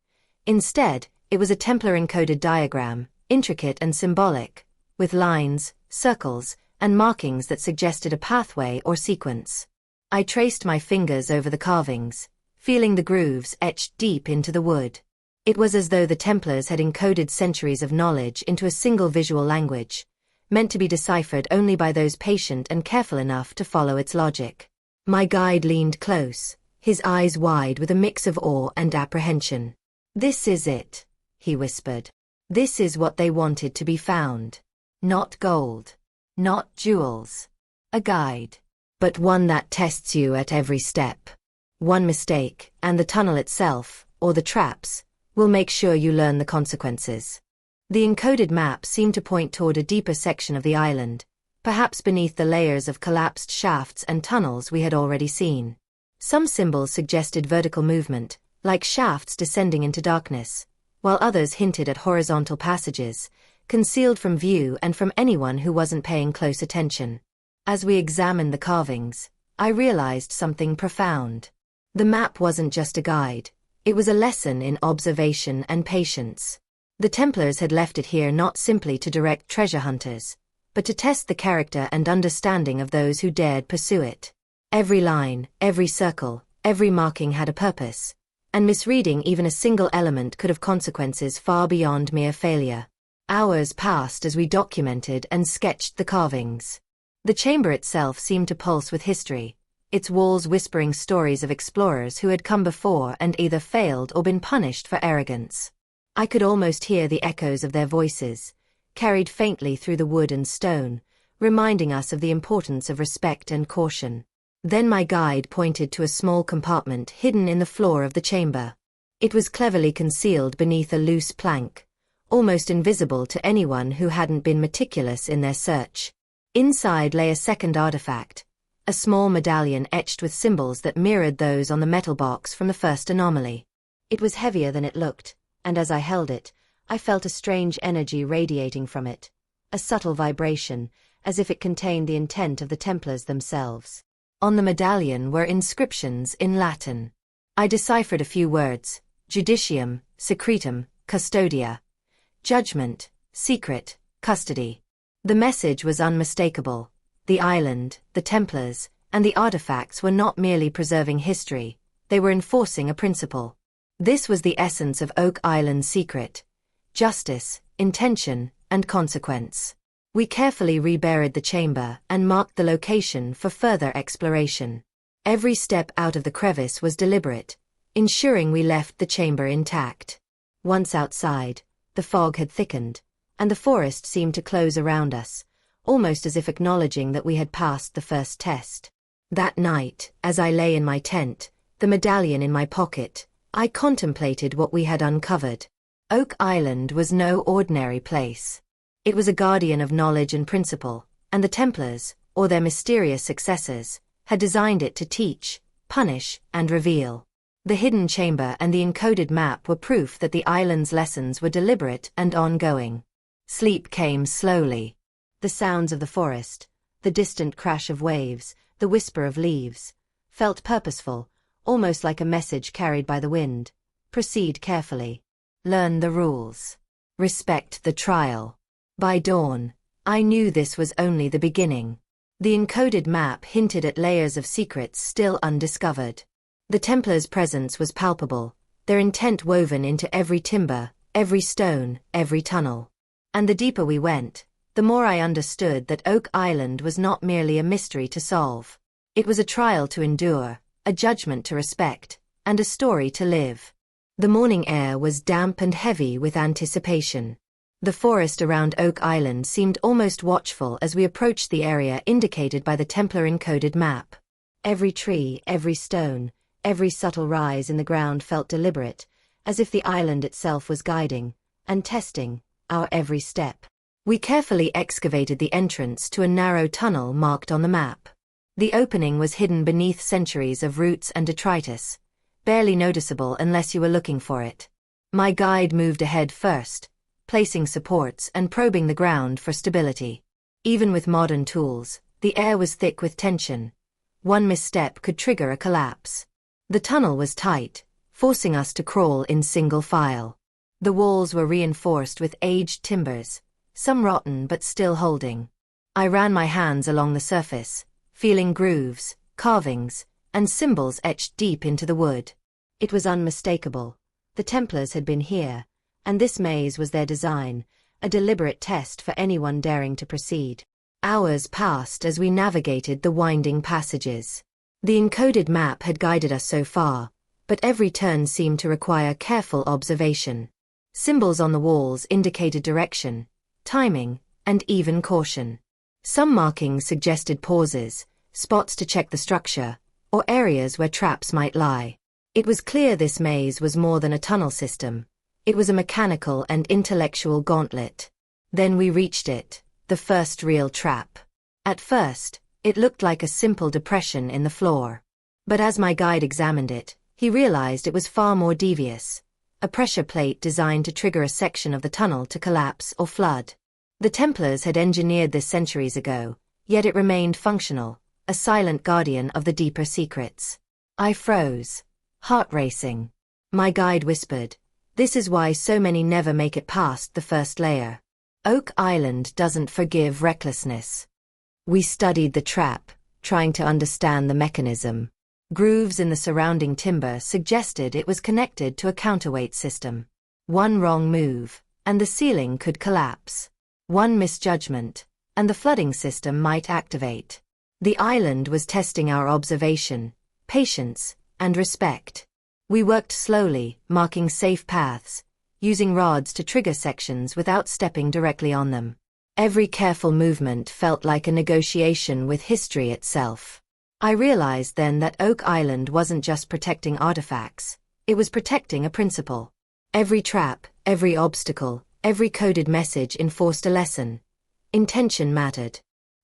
Instead, it was a Templar encoded diagram, intricate and symbolic, with lines, circles, and markings that suggested a pathway or sequence. I traced my fingers over the carvings, feeling the grooves etched deep into the wood. It was as though the Templars had encoded centuries of knowledge into a single visual language, meant to be deciphered only by those patient and careful enough to follow its logic. My guide leaned close, his eyes wide with a mix of awe and apprehension. "This is it," he whispered. "This is what they wanted to be found. Not gold. Not jewels. A guide. But one that tests you at every step. One mistake, and the tunnel itself, or the traps, will make sure you learn the consequences." The encoded map seemed to point toward a deeper section of the island, perhaps beneath the layers of collapsed shafts and tunnels we had already seen. Some symbols suggested vertical movement, like shafts descending into darkness, while others hinted at horizontal passages, concealed from view and from anyone who wasn't paying close attention. As we examined the carvings, I realized something profound. The map wasn't just a guide, it was a lesson in observation and patience. The Templars had left it here not simply to direct treasure hunters, but to test the character and understanding of those who dared pursue it. Every line, every circle, every marking had a purpose, and misreading even a single element could have consequences far beyond mere failure. Hours passed as we documented and sketched the carvings. The chamber itself seemed to pulse with history, its walls whispering stories of explorers who had come before and either failed or been punished for arrogance. I could almost hear the echoes of their voices, carried faintly through the wood and stone, reminding us of the importance of respect and caution. Then my guide pointed to a small compartment hidden in the floor of the chamber. It was cleverly concealed beneath a loose plank, almost invisible to anyone who hadn't been meticulous in their search. Inside lay a second artifact, a small medallion etched with symbols that mirrored those on the metal box from the first anomaly. It was heavier than it looked, and as I held it, I felt a strange energy radiating from it, a subtle vibration, as if it contained the intent of the Templars themselves. On the medallion were inscriptions in Latin. I deciphered a few words: Judicium, Secretum, Custodia. Judgment, secret, custody. The message was unmistakable. The island, the Templars, and the artifacts were not merely preserving history, they were enforcing a principle. This was the essence of Oak Island's secret: justice, intention, and consequence. We carefully reburied the chamber and marked the location for further exploration. Every step out of the crevice was deliberate, ensuring we left the chamber intact. Once outside, the fog had thickened, and the forest seemed to close around us, almost as if acknowledging that we had passed the first test. That night, as I lay in my tent, the medallion in my pocket, I contemplated what we had uncovered. Oak Island was no ordinary place. It was a guardian of knowledge and principle, and the Templars, or their mysterious successors, had designed it to teach, punish, and reveal. The hidden chamber and the encoded map were proof that the island's lessons were deliberate and ongoing. Sleep came slowly. The sounds of the forest, the distant crash of waves, the whisper of leaves, felt purposeful, almost like a message carried by the wind. Proceed carefully. Learn the rules. Respect the trial. By dawn, I knew this was only the beginning. The encoded map hinted at layers of secrets still undiscovered. The Templars' presence was palpable, their intent woven into every timber, every stone, every tunnel. And the deeper we went, the more I understood that Oak Island was not merely a mystery to solve. It was a trial to endure, a judgment to respect, and a story to live. The morning air was damp and heavy with anticipation. The forest around Oak Island seemed almost watchful as we approached the area indicated by the Templar encoded map. Every tree, every stone, every subtle rise in the ground felt deliberate, as if the island itself was guiding and testing our every step. We carefully excavated the entrance to a narrow tunnel marked on the map. The opening was hidden beneath centuries of roots and detritus, barely noticeable unless you were looking for it. My guide moved ahead first, placing supports and probing the ground for stability. Even with modern tools, the air was thick with tension. One misstep could trigger a collapse. The tunnel was tight, forcing us to crawl in single file. The walls were reinforced with aged timbers, some rotten but still holding. I ran my hands along the surface, feeling grooves, carvings, and symbols etched deep into the wood. It was unmistakable. The Templars had been here, and this maze was their design, a deliberate test for anyone daring to proceed. Hours passed as we navigated the winding passages. The encoded map had guided us so far, but every turn seemed to require careful observation. Symbols on the walls indicated direction, timing, and even caution. Some markings suggested pauses, spots to check the structure, or areas where traps might lie. It was clear this maze was more than a tunnel system. It was a mechanical and intellectual gauntlet. Then we reached it, the first real trap. At first, it looked like a simple depression in the floor. But as my guide examined it, he realized it was far more devious. A pressure plate designed to trigger a section of the tunnel to collapse or flood. The Templars had engineered this centuries ago, yet it remained functional, a silent guardian of the deeper secrets. I froze, heart racing. My guide whispered, "This is why so many never make it past the first layer. Oak Island doesn't forgive recklessness." We studied the trap, trying to understand the mechanism. Grooves in the surrounding timber suggested it was connected to a counterweight system. One wrong move, and the ceiling could collapse. One misjudgment, and the flooding system might activate. The island was testing our observation, patience, and respect. We worked slowly, marking safe paths, using rods to trigger sections without stepping directly on them. Every careful movement felt like a negotiation with history itself. I realized then that Oak Island wasn't just protecting artifacts, It was protecting a principle. Every trap, every obstacle, every coded message enforced a lesson. Intention mattered.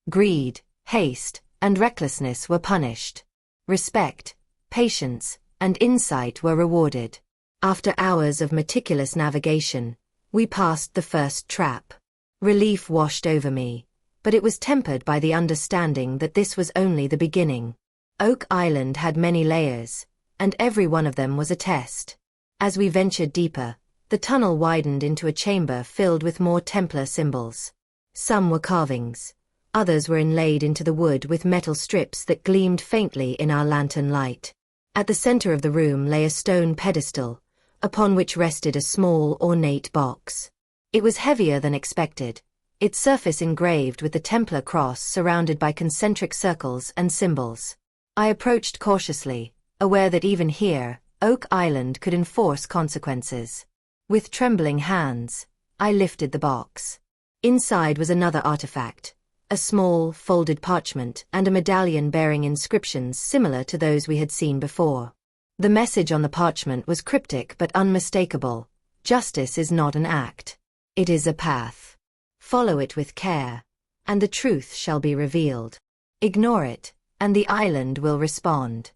Greed, haste, and recklessness were punished. Respect, patience, and insight were rewarded. After hours of meticulous navigation, we passed the first trap. Relief washed over me, but it was tempered by the understanding that this was only the beginning. Oak Island had many layers, and every one of them was a test. As we ventured deeper, the tunnel widened into a chamber filled with more Templar symbols. Some were carvings. Others were inlaid into the wood with metal strips that gleamed faintly in our lantern light. At the center of the room lay a stone pedestal, upon which rested a small, ornate box. It was heavier than expected, its surface engraved with the Templar cross surrounded by concentric circles and symbols. I approached cautiously, aware that even here, Oak Island could enforce consequences. With trembling hands, I lifted the box. Inside was another artifact, a small, folded parchment and a medallion bearing inscriptions similar to those we had seen before. The message on the parchment was cryptic but unmistakable. Justice is not an act. It is a path. Follow it with care, and the truth shall be revealed. Ignore it, and the island will respond.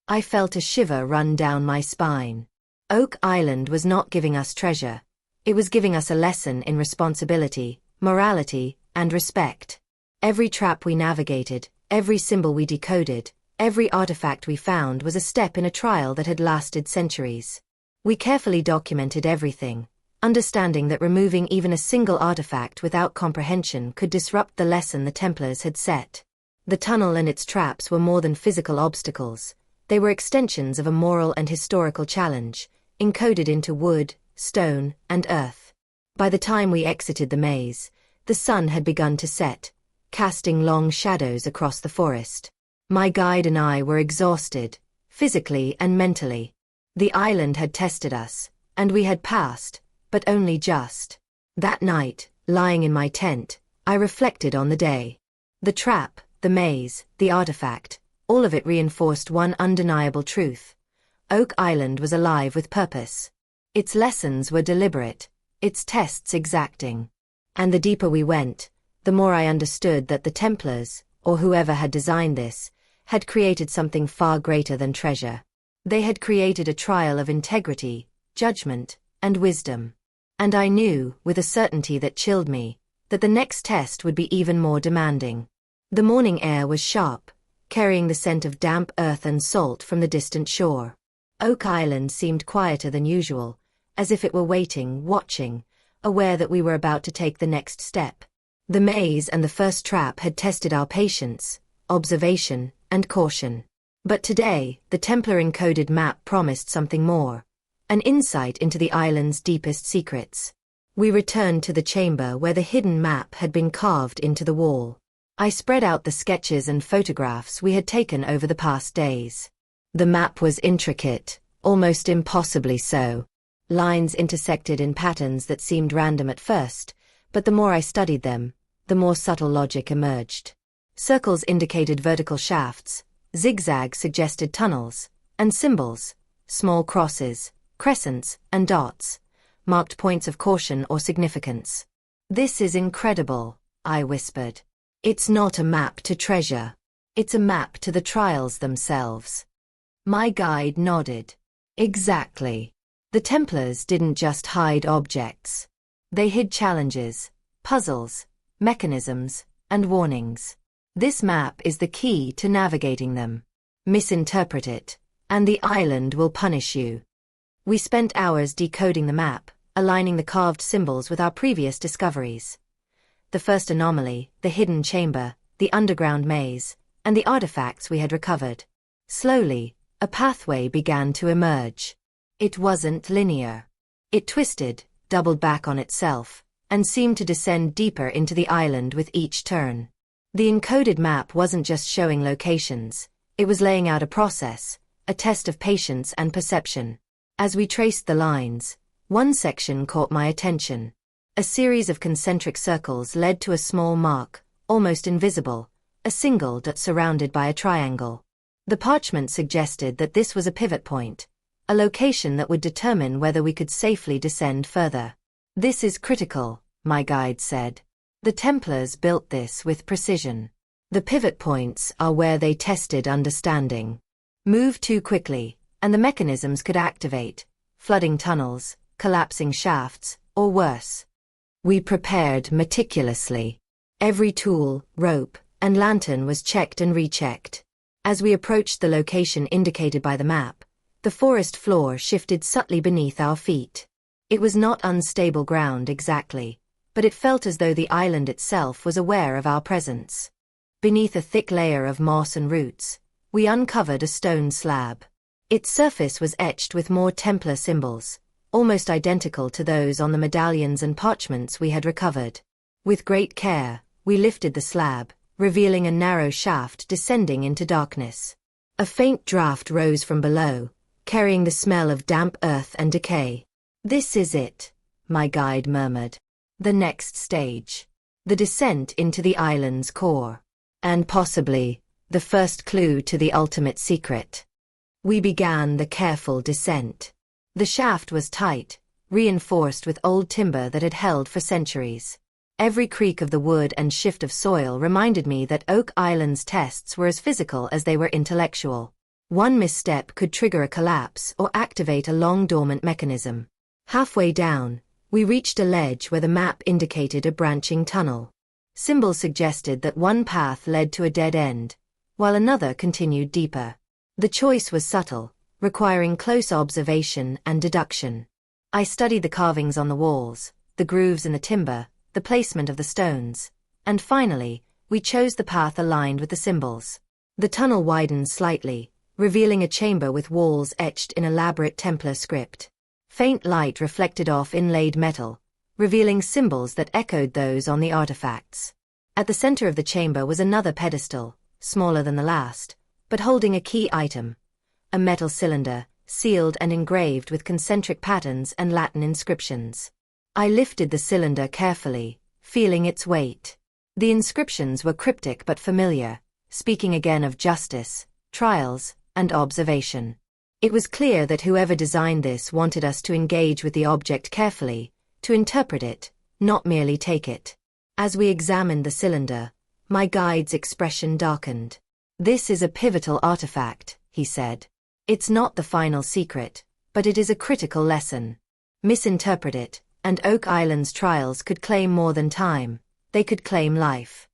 I felt a shiver run down my spine. Oak Island was not giving us treasure. It was giving us a lesson in responsibility, morality, and respect. Every trap we navigated, every symbol we decoded, every artifact we found was a step in a trial that had lasted centuries. We carefully documented everything, understanding that removing even a single artifact without comprehension could disrupt the lesson the Templars had set. The tunnel and its traps were more than physical obstacles. They were extensions of a moral and historical challenge, encoded into wood, stone, and earth. By the time we exited the maze, the sun had begun to set, casting long shadows across the forest. My guide and I were exhausted, physically and mentally. The island had tested us, and we had passed, but only just. That night, lying in my tent, I reflected on the day. The trap, the maze, the artifact, all of it reinforced one undeniable truth. Oak Island was alive with purpose. Its lessons were deliberate, its tests exacting. And the deeper we went, the more I understood that the Templars, or whoever had designed this, had created something far greater than treasure. They had created a trial of integrity, judgment, and wisdom. And I knew, with a certainty that chilled me, that the next test would be even more demanding. The morning air was sharp, carrying the scent of damp earth and salt from the distant shore. Oak Island seemed quieter than usual, as if it were waiting, watching, aware that we were about to take the next step. The maze and the first trap had tested our patience, observation, and caution. But today, the Templar encoded map promised something more. An insight into the island's deepest secrets. We returned to the chamber where the hidden map had been carved into the wall. I spread out the sketches and photographs we had taken over the past days. The map was intricate, almost impossibly so. Lines intersected in patterns that seemed random at first, but the more I studied them, the more subtle logic emerged. Circles indicated vertical shafts, zigzags suggested tunnels, and symbols, small crosses, crescents, and dots, marked points of caution or significance. "This is incredible," I whispered. "It's not a map to treasure. It's a map to the trials themselves." My guide nodded. Exactly. The Templars didn't just hide objects. They hid challenges, puzzles, mechanisms, and warnings. This map is the key to navigating them. Misinterpret it, and the island will punish you. We spent hours decoding the map, aligning the carved symbols with our previous discoveries. The first anomaly, the hidden chamber, the underground maze, and the artifacts we had recovered. Slowly, a pathway began to emerge. It wasn't linear. It twisted, doubled back on itself, and seemed to descend deeper into the island with each turn. The encoded map wasn't just showing locations, it was laying out a process, a test of patience and perception. As we traced the lines, one section caught my attention. A series of concentric circles led to a small mark, almost invisible, a single dot surrounded by a triangle. The parchment suggested that this was a pivot point, a location that would determine whether we could safely descend further. This is critical, my guide said. The Templars built this with precision. The pivot points are where they tested understanding. Move too quickly, and the mechanisms could activate, flooding tunnels, collapsing shafts, or worse. We prepared meticulously. Every tool, rope, and lantern was checked and rechecked. As we approached the location indicated by the map, the forest floor shifted subtly beneath our feet. It was not unstable ground exactly, but it felt as though the island itself was aware of our presence. Beneath a thick layer of moss and roots, we uncovered a stone slab. Its surface was etched with more Templar symbols, almost identical to those on the medallions and parchments we had recovered. With great care, we lifted the slab, revealing a narrow shaft descending into darkness. A faint draft rose from below, carrying the smell of damp earth and decay. "This is it," my guide murmured. "The next stage. The descent into the island's core. And possibly, the first clue to the ultimate secret." We began the careful descent. The shaft was tight, reinforced with old timber that had held for centuries. Every creak of the wood and shift of soil reminded me that Oak Island's tests were as physical as they were intellectual. One misstep could trigger a collapse or activate a long-dormant mechanism. Halfway down, we reached a ledge where the map indicated a branching tunnel. Symbols suggested that one path led to a dead end, while another continued deeper. The choice was subtle, requiring close observation and deduction. I studied the carvings on the walls, the grooves in the timber, the placement of the stones, and finally, we chose the path aligned with the symbols. The tunnel widened slightly, revealing a chamber with walls etched in elaborate Templar script. Faint light reflected off inlaid metal, revealing symbols that echoed those on the artifacts. At the center of the chamber was another pedestal, smaller than the last, but holding a key item. A metal cylinder, sealed and engraved with concentric patterns and Latin inscriptions. I lifted the cylinder carefully, feeling its weight. The inscriptions were cryptic but familiar, speaking again of justice, trials, and observation. It was clear that whoever designed this wanted us to engage with the object carefully, to interpret it, not merely take it. As we examined the cylinder, my guide's expression darkened. "This is a pivotal artifact," he said. "It's not the final secret, but it is a critical lesson. Misinterpret it, and Oak Island's trials could claim more than time, they could claim life."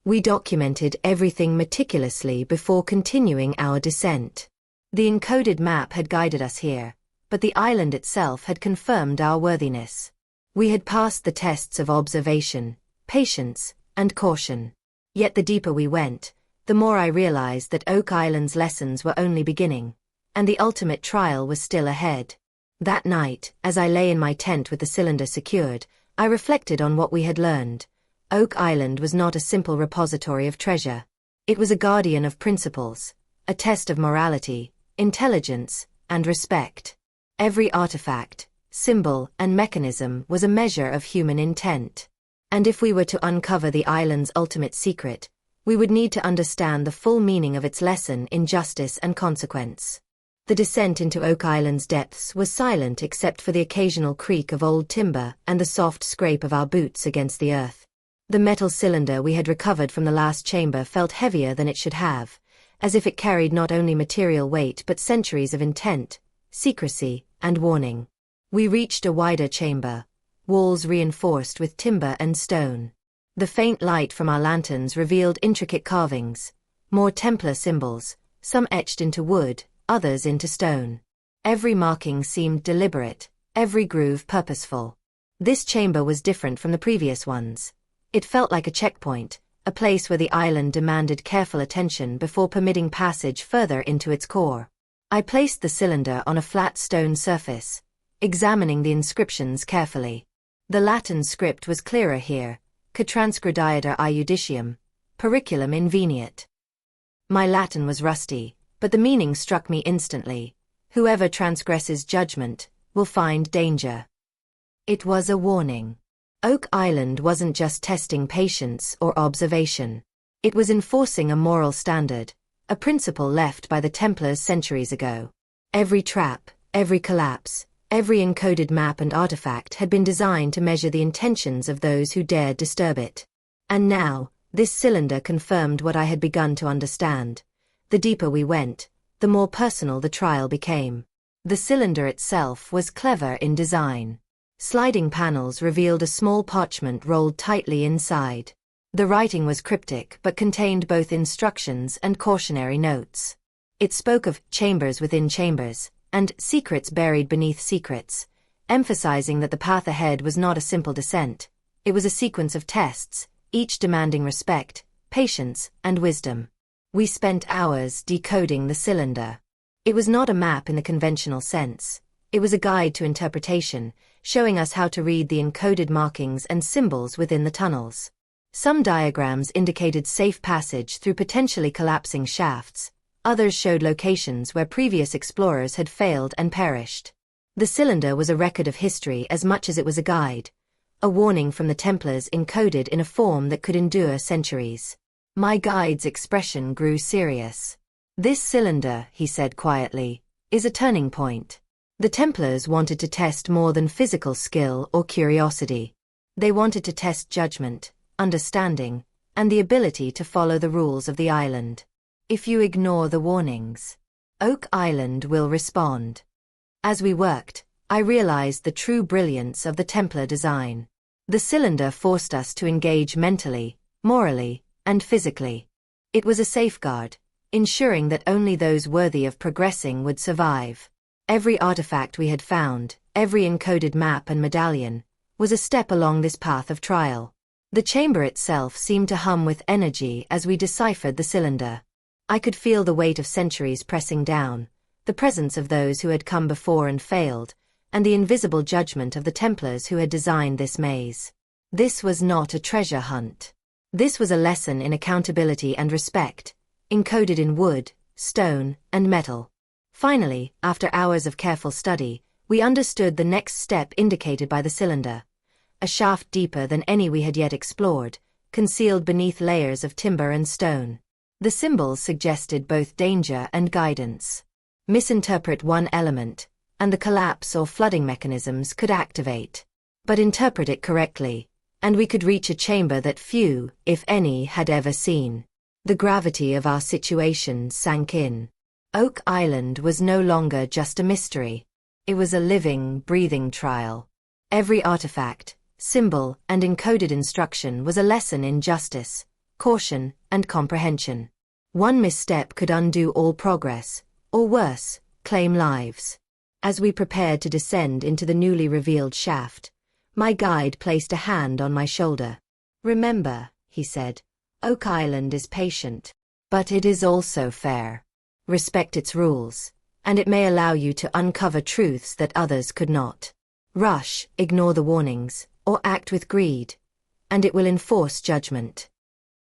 We documented everything meticulously before continuing our descent. The encoded map had guided us here, but the island itself had confirmed our worthiness. We had passed the tests of observation, patience, and caution. Yet the deeper we went, the more I realized that Oak Island's lessons were only beginning, and the ultimate trial was still ahead. That night, as I lay in my tent with the cylinder secured, I reflected on what we had learned. Oak Island was not a simple repository of treasure. It was a guardian of principles, a test of morality, intelligence, and respect. Every artifact, symbol, and mechanism was a measure of human intent. And if we were to uncover the island's ultimate secret, we would need to understand the full meaning of its lesson in justice and consequence. The descent into Oak Island's depths was silent except for the occasional creak of old timber and the soft scrape of our boots against the earth. The metal cylinder we had recovered from the last chamber felt heavier than it should have, as if it carried not only material weight but centuries of intent, secrecy, and warning. We reached a wider chamber, walls reinforced with timber and stone. The faint light from our lanterns revealed intricate carvings, more Templar symbols, some etched into wood, others into stone. Every marking seemed deliberate, every groove purposeful. This chamber was different from the previous ones. It felt like a checkpoint, a place where the island demanded careful attention before permitting passage further into its core. I placed the cylinder on a flat stone surface, examining the inscriptions carefully. The Latin script was clearer here, Quatransgrediator iudicium, periculum inveniat. My Latin was rusty, but the meaning struck me instantly. Whoever transgresses judgment will find danger. It was a warning. Oak Island wasn't just testing patience or observation. It was enforcing a moral standard, a principle left by the Templars centuries ago. Every trap, Every collapse, every encoded map and artifact had been designed to measure the intentions of those who dared disturb it. And now, this cylinder confirmed what I had begun to understand. The deeper we went, the more personal the trial became. The cylinder itself was clever in design. Sliding panels revealed a small parchment rolled tightly inside. The writing was cryptic but contained both instructions and cautionary notes. It spoke of chambers within chambers, and secrets buried beneath secrets, emphasizing that the path ahead was not a simple descent. It was a sequence of tests, each demanding respect, patience, and wisdom. We spent hours decoding the cylinder. It was not a map in the conventional sense. It was a guide to interpretation, showing us how to read the encoded markings and symbols within the tunnels. Some diagrams indicated safe passage through potentially collapsing shafts. Others showed locations where previous explorers had failed and perished. The cylinder was a record of history as much as it was a guide, a warning from the Templars encoded in a form that could endure centuries. My guide's expression grew serious. "This cylinder," he said quietly, "is a turning point." The Templars wanted to test more than physical skill or curiosity. They wanted to test judgment, understanding, and the ability to follow the rules of the island. If you ignore the warnings, Oak Island will respond. As we worked, I realized the true brilliance of the Templar design. The cylinder forced us to engage mentally, morally, and physically. It was a safeguard, ensuring that only those worthy of progressing would survive. Every artifact we had found, every encoded map and medallion, was a step along this path of trial. The chamber itself seemed to hum with energy as we deciphered the cylinder. I could feel the weight of centuries pressing down, the presence of those who had come before and failed, and the invisible judgment of the Templars who had designed this maze. This was not a treasure hunt. This was a lesson in accountability and respect, encoded in wood, stone, and metal. Finally, after hours of careful study, we understood the next step indicated by the cylinder. A shaft deeper than any we had yet explored, concealed beneath layers of timber and stone. The symbols suggested both danger and guidance. Misinterpret one element, and the collapse or flooding mechanisms could activate. But interpret it correctly, and we could reach a chamber that few, if any, had ever seen. The gravity of our situation sank in. Oak Island was no longer just a mystery. It was a living, breathing trial. Every artifact, symbol, and encoded instruction was a lesson in justice, caution, and comprehension. One misstep could undo all progress, or worse, claim lives. As we prepared to descend into the newly revealed shaft, my guide placed a hand on my shoulder. "Remember," he said, "Oak Island is patient, but it is also fair. Respect its rules, and it may allow you to uncover truths that others could not. Rush, ignore the warnings, or act with greed, and it will enforce judgment."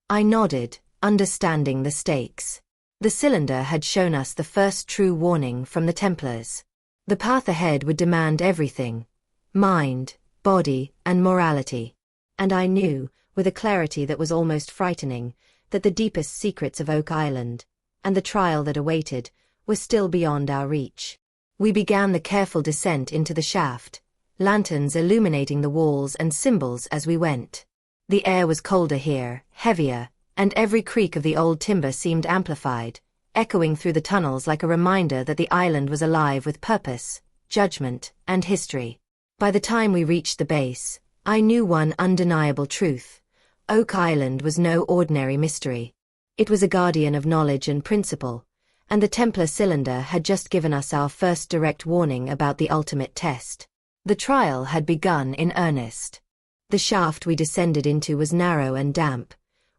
I nodded, understanding the stakes. The cylinder had shown us the first true warning from the Templars. The path ahead would demand everything: mind, body, and morality. And I knew, with a clarity that was almost frightening, that the deepest secrets of Oak Island, and the trial that awaited, were still beyond our reach. We began the careful descent into the shaft, lanterns illuminating the walls and symbols as we went. The air was colder here, heavier, and every creak of the old timber seemed amplified, echoing through the tunnels like a reminder that the island was alive with purpose, judgment, and history. By the time we reached the base, I knew one undeniable truth: Oak Island was no ordinary mystery. It was a guardian of knowledge and principle, and the Templar cylinder had just given us our first direct warning about the ultimate test. The trial had begun in earnest. The shaft we descended into was narrow and damp,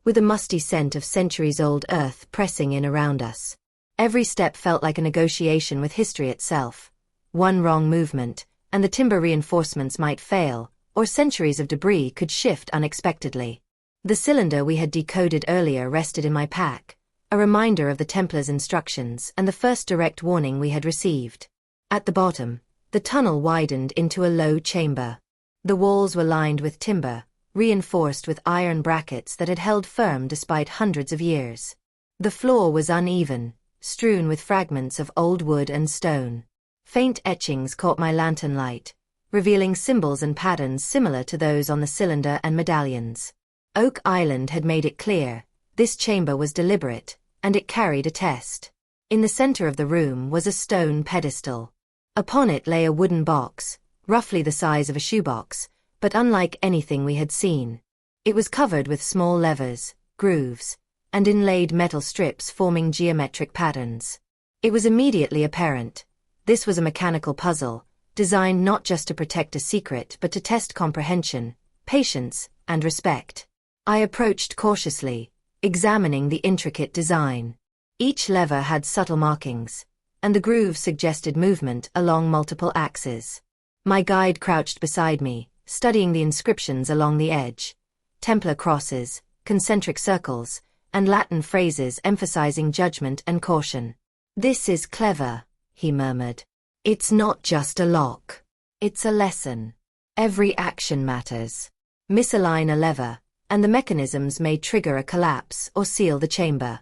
with a musty scent of centuries-old earth pressing in around us. Every step felt like a negotiation with history itself. One wrong movement, and the timber reinforcements might fail, or centuries of debris could shift unexpectedly. The cylinder we had decoded earlier rested in my pack, a reminder of the Templars' instructions and the first direct warning we had received. At the bottom, the tunnel widened into a low chamber. The walls were lined with timber, reinforced with iron brackets that had held firm despite hundreds of years. The floor was uneven, strewn with fragments of old wood and stone. Faint etchings caught my lantern light, revealing symbols and patterns similar to those on the cylinder and medallions. Oak Island had made it clear, this chamber was deliberate, and it carried a test. In the center of the room was a stone pedestal. Upon it lay a wooden box, roughly the size of a shoebox, but unlike anything we had seen. It was covered with small levers, grooves, and inlaid metal strips forming geometric patterns. It was immediately apparent. This was a mechanical puzzle, designed not just to protect a secret but to test comprehension, patience, and respect. I approached cautiously, examining the intricate design. Each lever had subtle markings, and the grooves suggested movement along multiple axes. My guide crouched beside me, studying the inscriptions along the edge. Templar crosses, concentric circles, and Latin phrases emphasizing judgment and caution. "This is clever," he murmured. "It's not just a lock. It's a lesson. Every action matters. Misalign a lever, and the mechanisms may trigger a collapse or seal the chamber."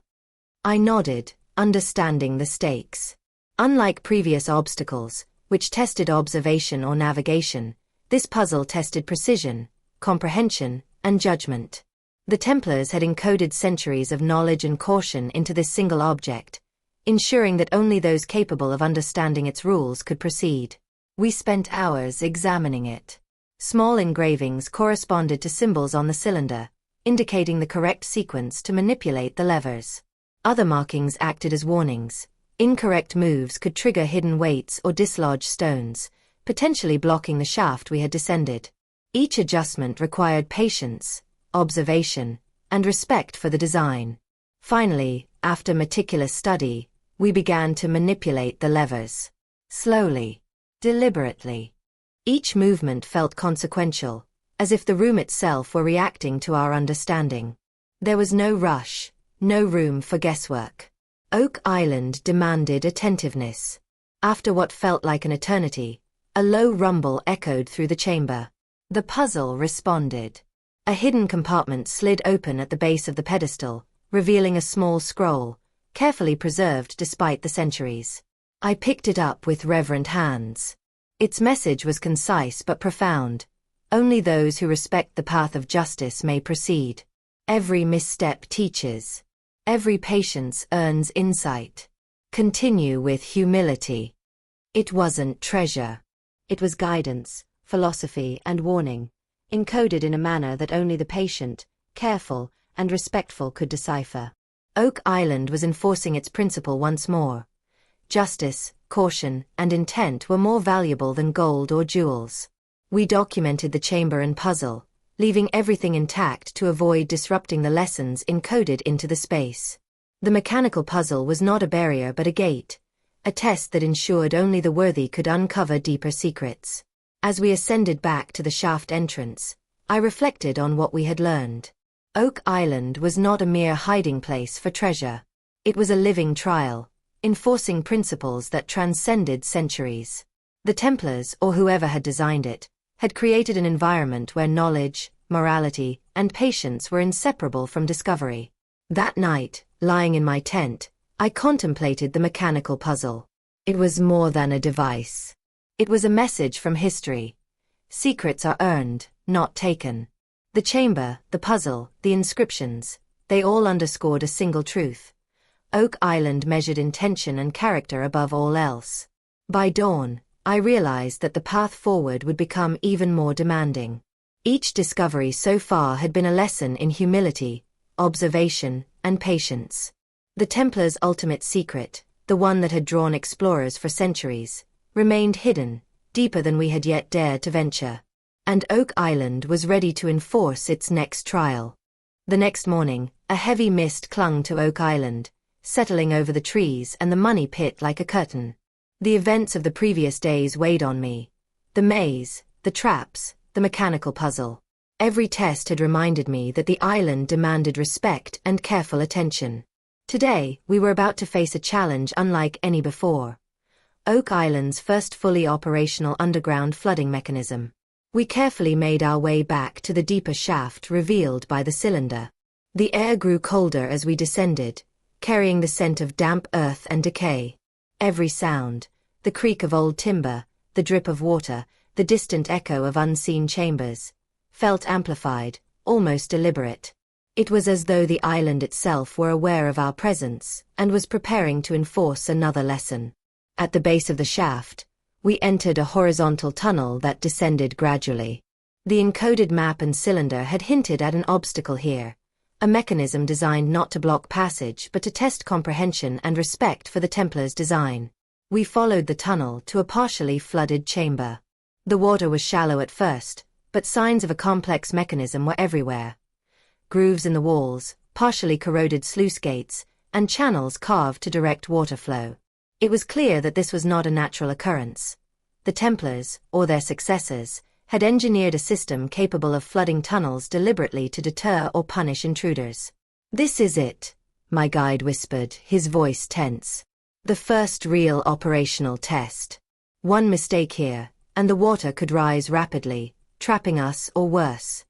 I nodded, understanding the stakes. Unlike previous obstacles, which tested observation or navigation, this puzzle tested precision, comprehension, and judgment. The Templars had encoded centuries of knowledge and caution into this single object, ensuring that only those capable of understanding its rules could proceed. We spent hours examining it. Small engravings corresponded to symbols on the cylinder, indicating the correct sequence to manipulate the levers. Other markings acted as warnings. Incorrect moves could trigger hidden weights or dislodge stones, potentially blocking the shaft we had descended. Each adjustment required patience, observation, and respect for the design. Finally, after meticulous study, we began to manipulate the levers. Slowly, deliberately. Each movement felt consequential, as if the room itself were reacting to our understanding. There was no rush, no room for guesswork. Oak Island demanded attentiveness. After what felt like an eternity, a low rumble echoed through the chamber. The puzzle responded. A hidden compartment slid open at the base of the pedestal, revealing a small scroll, carefully preserved despite the centuries. I picked it up with reverent hands. Its message was concise but profound. Only those who respect the path of justice may proceed. Every misstep teaches. Every patience earns insight. Continue with humility. It wasn't treasure. It was guidance, philosophy, and warning, encoded in a manner that only the patient, careful, and respectful could decipher. Oak Island was enforcing its principle once more. Justice, caution, and intent were more valuable than gold or jewels. We documented the chamber and puzzle, leaving everything intact to avoid disrupting the lessons encoded into the space. The mechanical puzzle was not a barrier but a gate, a test that ensured only the worthy could uncover deeper secrets. As we ascended back to the shaft entrance, I reflected on what we had learned. Oak Island was not a mere hiding place for treasure. It was a living trial, enforcing principles that transcended centuries. The Templars, or whoever had designed it, had created an environment where knowledge, morality, and patience were inseparable from discovery. That night, lying in my tent, I contemplated the mechanical puzzle. It was more than a device. It was a message from history. Secrets are earned, not taken. The chamber, the puzzle, the inscriptions, they all underscored a single truth. Oak Island measured intention and character above all else. By dawn, I realized that the path forward would become even more demanding. Each discovery so far had been a lesson in humility, observation, and patience. The Templars' ultimate secret, the one that had drawn explorers for centuries, remained hidden, deeper than we had yet dared to venture. And Oak Island was ready to enforce its next trial. The next morning, a heavy mist clung to Oak Island, settling over the trees and the money pit like a curtain. The events of the previous days weighed on me. The maze, the traps, the mechanical puzzle. Every test had reminded me that the island demanded respect and careful attention. Today, we were about to face a challenge unlike any before. Oak Island's first fully operational underground flooding mechanism. We carefully made our way back to the deeper shaft revealed by the cylinder. The air grew colder as we descended, carrying the scent of damp earth and decay. Every sound, The creak of old timber, the drip of water, the distant echo of unseen chambers, felt amplified, almost deliberate. It was as though the island itself were aware of our presence and was preparing to enforce another lesson. At the base of the shaft, we entered a horizontal tunnel that descended gradually. The encoded map and cylinder had hinted at an obstacle here, a mechanism designed not to block passage but to test comprehension and respect for the Templars' design. We followed the tunnel to a partially flooded chamber. The water was shallow at first, but signs of a complex mechanism were everywhere. Grooves in the walls, partially corroded sluice gates, and channels carved to direct water flow. It was clear that this was not a natural occurrence. The Templars, or their successors, had engineered a system capable of flooding tunnels deliberately to deter or punish intruders. "This is it," my guide whispered, his voice tense. "The first real operational test. One mistake here, and the water could rise rapidly, trapping us or worse."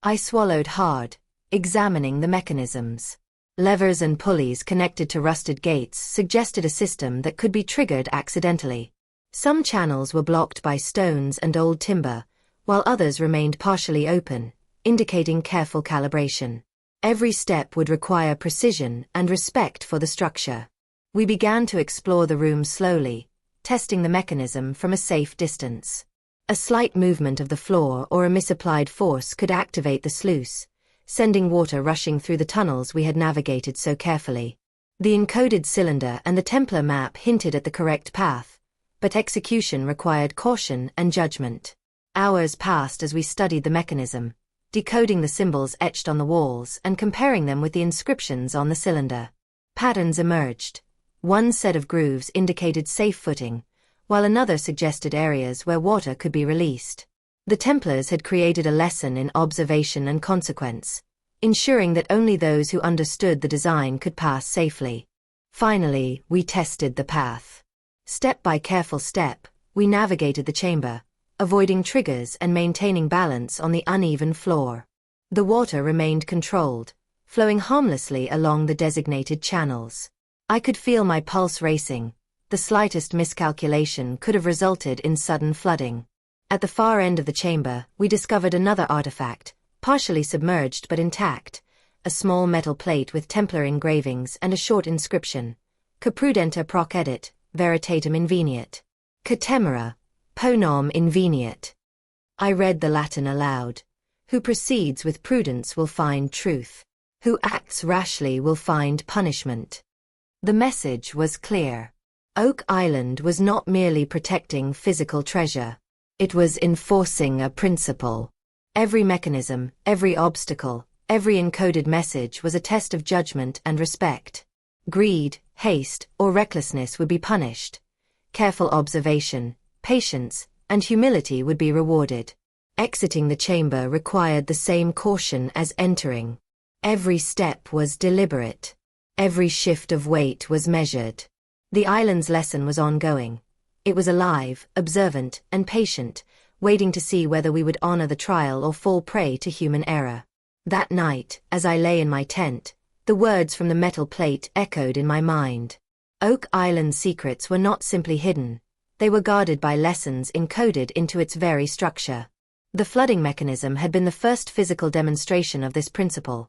I swallowed hard, examining the mechanisms. Levers and pulleys connected to rusted gates suggested a system that could be triggered accidentally. Some channels were blocked by stones and old timber, while others remained partially open, indicating careful calibration. Every step would require precision and respect for the structure. We began to explore the room slowly, testing the mechanism from a safe distance. A slight movement of the floor or a misapplied force could activate the sluice, sending water rushing through the tunnels we had navigated so carefully. The encoded cylinder and the Templar map hinted at the correct path, but execution required caution and judgment. Hours passed as we studied the mechanism, decoding the symbols etched on the walls and comparing them with the inscriptions on the cylinder. Patterns emerged. One set of grooves indicated safe footing, while another suggested areas where water could be released. The Templars had created a lesson in observation and consequence, ensuring that only those who understood the design could pass safely. Finally, we tested the path. Step by careful step, we navigated the chamber, avoiding triggers and maintaining balance on the uneven floor. The water remained controlled, flowing harmlessly along the designated channels. I could feel my pulse racing. The slightest miscalculation could have resulted in sudden flooding. At the far end of the chamber, we discovered another artifact, partially submerged but intact, a small metal plate with Templar engravings and a short inscription: Caprudenta procedit, veritatem inveniat. Catemera, ponom inveniat. I read the Latin aloud. Who proceeds with prudence will find truth. Who acts rashly will find punishment. The message was clear. Oak Island was not merely protecting physical treasure. It was enforcing a principle. Every mechanism, every obstacle, every encoded message was a test of judgment and respect. Greed, haste, or recklessness would be punished. Careful observation, patience, and humility would be rewarded. Exiting the chamber required the same caution as entering. Every step was deliberate. Every shift of weight was measured. The island's lesson was ongoing. It was alive, observant, and patient, waiting to see whether we would honor the trial or fall prey to human error. That night, as I lay in my tent, the words from the metal plate echoed in my mind. Oak Island's secrets were not simply hidden. They were guarded by lessons encoded into its very structure. The flooding mechanism had been the first physical demonstration of this principle,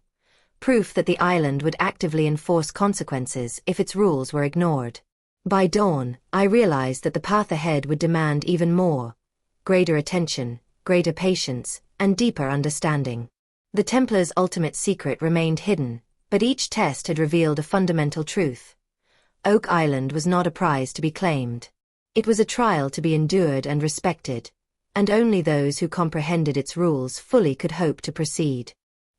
proof that the island would actively enforce consequences if its rules were ignored. By dawn, I realized that the path ahead would demand even more: greater attention, greater patience, and deeper understanding. The Templars' ultimate secret remained hidden, but each test had revealed a fundamental truth. Oak Island was not a prize to be claimed. It was a trial to be endured and respected, and only those who comprehended its rules fully could hope to proceed.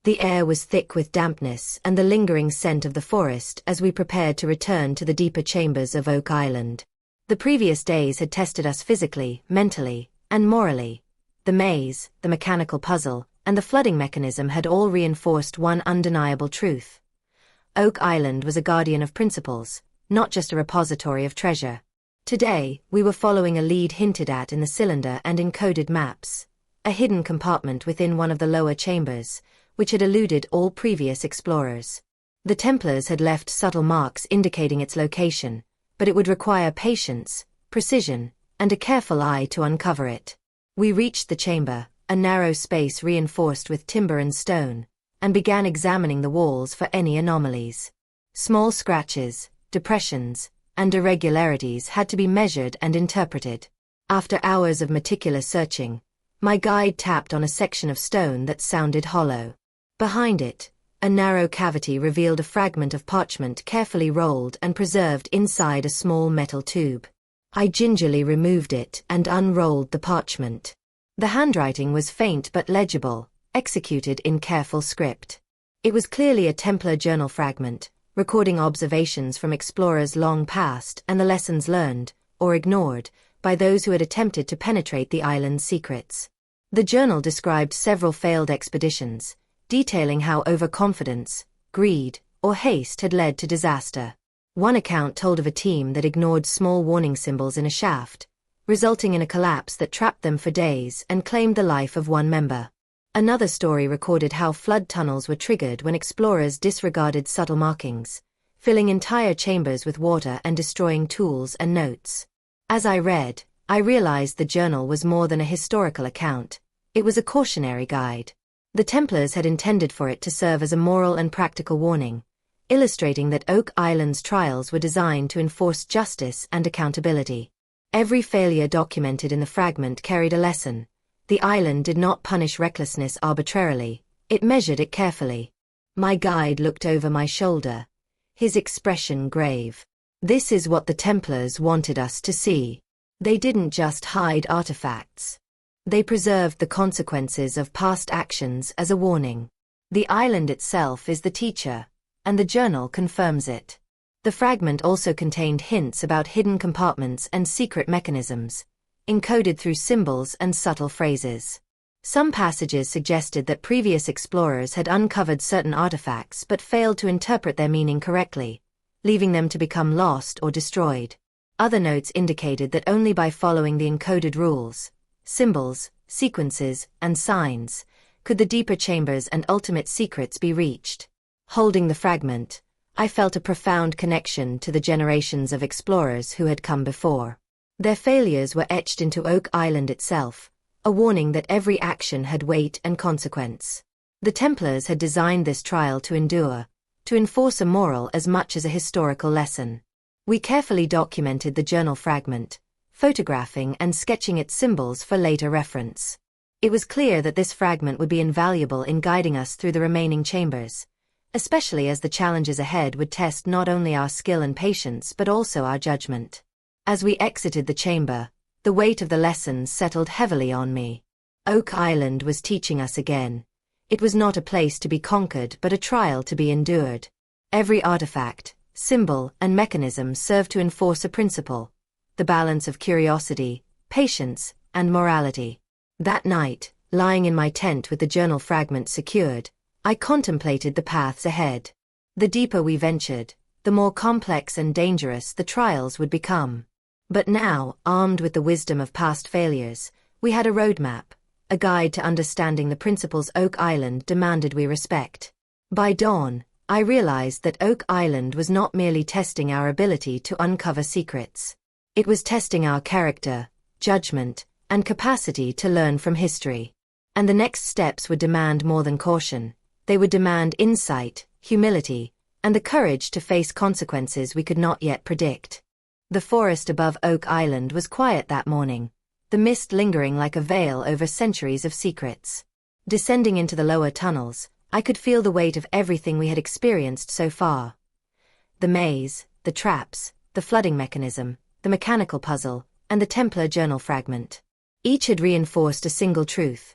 The air was thick with dampness and the lingering scent of the forest as we prepared to return to the deeper chambers of Oak Island. The previous days had tested us physically, mentally, and morally. The maze, the mechanical puzzle, and the flooding mechanism had all reinforced one undeniable truth. Oak Island was a guardian of principles, not just a repository of treasure. Today, we were following a lead hinted at in the cylinder and encoded maps, a hidden compartment within one of the lower chambers, which had eluded all previous explorers. The Templars had left subtle marks indicating its location, but it would require patience, precision, and a careful eye to uncover it. We reached the chamber, a narrow space reinforced with timber and stone, and began examining the walls for any anomalies. Small scratches, depressions, and irregularities had to be measured and interpreted. After hours of meticulous searching, my guide tapped on a section of stone that sounded hollow. Behind it, a narrow cavity revealed a fragment of parchment carefully rolled and preserved inside a small metal tube. I gingerly removed it and unrolled the parchment. The handwriting was faint but legible, executed in careful script. It was clearly a Templar journal fragment, recording observations from explorers long past and the lessons learned, or ignored, by those who had attempted to penetrate the island's secrets. The journal described several failed expeditions, detailing how overconfidence, greed, or haste had led to disaster. One account told of a team that ignored small warning symbols in a shaft, resulting in a collapse that trapped them for days and claimed the life of one member. Another story recorded how flood tunnels were triggered when explorers disregarded subtle markings, filling entire chambers with water and destroying tools and notes. As I read, I realized the journal was more than a historical account. It was a cautionary guide. The Templars had intended for it to serve as a moral and practical warning, illustrating that Oak Island's trials were designed to enforce justice and accountability. Every failure documented in the fragment carried a lesson. The island did not punish recklessness arbitrarily, it measured it carefully. My guide looked over my shoulder, his expression grave. This is what the Templars wanted us to see. They didn't just hide artifacts. They preserved the consequences of past actions as a warning. The island itself is the teacher, and the journal confirms it. The fragment also contained hints about hidden compartments and secret mechanisms, encoded through symbols and subtle phrases. Some passages suggested that previous explorers had uncovered certain artifacts but failed to interpret their meaning correctly, leaving them to become lost or destroyed. Other notes indicated that only by following the encoded rules, symbols, sequences, and signs, could the deeper chambers and ultimate secrets be reached. Holding the fragment, I felt a profound connection to the generations of explorers who had come before. Their failures were etched into Oak Island itself, a warning that every action had weight and consequence. The Templars had designed this trial to endure, to enforce a moral as much as a historical lesson. We carefully documented the journal fragment, photographing and sketching its symbols for later reference. It was clear that this fragment would be invaluable in guiding us through the remaining chambers, especially as the challenges ahead would test not only our skill and patience but also our judgment. As we exited the chamber, the weight of the lessons settled heavily on me. Oak Island was teaching us again. It was not a place to be conquered but a trial to be endured. Every artifact, symbol, and mechanism served to enforce a principle: the balance of curiosity, patience, and morality. That night, lying in my tent with the journal fragment secured, I contemplated the paths ahead. The deeper we ventured, the more complex and dangerous the trials would become. But now, armed with the wisdom of past failures, we had a roadmap, a guide to understanding the principles Oak Island demanded we respect. By dawn, I realized that Oak Island was not merely testing our ability to uncover secrets. It was testing our character, judgment, and capacity to learn from history. And the next steps would demand more than caution. They would demand insight, humility, and the courage to face consequences we could not yet predict. The forest above Oak Island was quiet that morning, the mist lingering like a veil over centuries of secrets. Descending into the lower tunnels, I could feel the weight of everything we had experienced so far. The maze, the traps, the flooding mechanism, the mechanical puzzle, and the Templar journal fragment. Each had reinforced a single truth.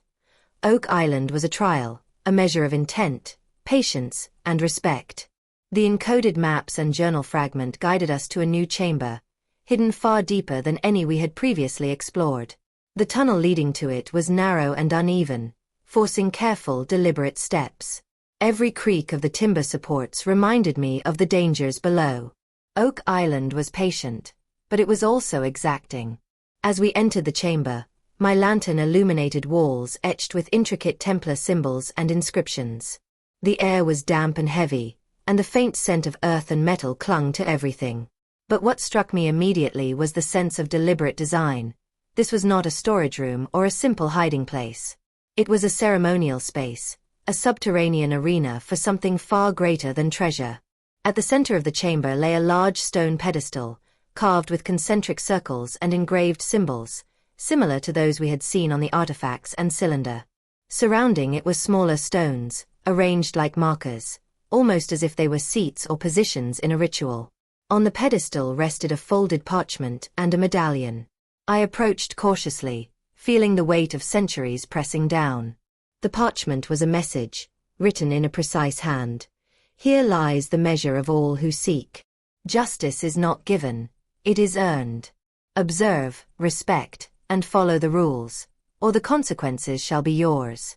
Oak Island was a trial, a measure of intent, patience, and respect. The encoded maps and journal fragment guided us to a new chamber, hidden far deeper than any we had previously explored. The tunnel leading to it was narrow and uneven, forcing careful, deliberate steps. Every creak of the timber supports reminded me of the dangers below. Oak Island was patient, but it was also exacting. As we entered the chamber, my lantern illuminated walls etched with intricate Templar symbols and inscriptions. The air was damp and heavy, and the faint scent of earth and metal clung to everything. But what struck me immediately was the sense of deliberate design. This was not a storage room or a simple hiding place. It was a ceremonial space, a subterranean arena for something far greater than treasure. At the center of the chamber lay a large stone pedestal, carved with concentric circles and engraved symbols, similar to those we had seen on the artifacts and cylinder. Surrounding it were smaller stones, arranged like markers, almost as if they were seats or positions in a ritual. On the pedestal rested a folded parchment and a medallion. I approached cautiously, feeling the weight of centuries pressing down. The parchment was a message, written in a precise hand. Here lies the measure of all who seek. Justice is not given, it is earned. Observe, respect, and follow the rules, or the consequences shall be yours.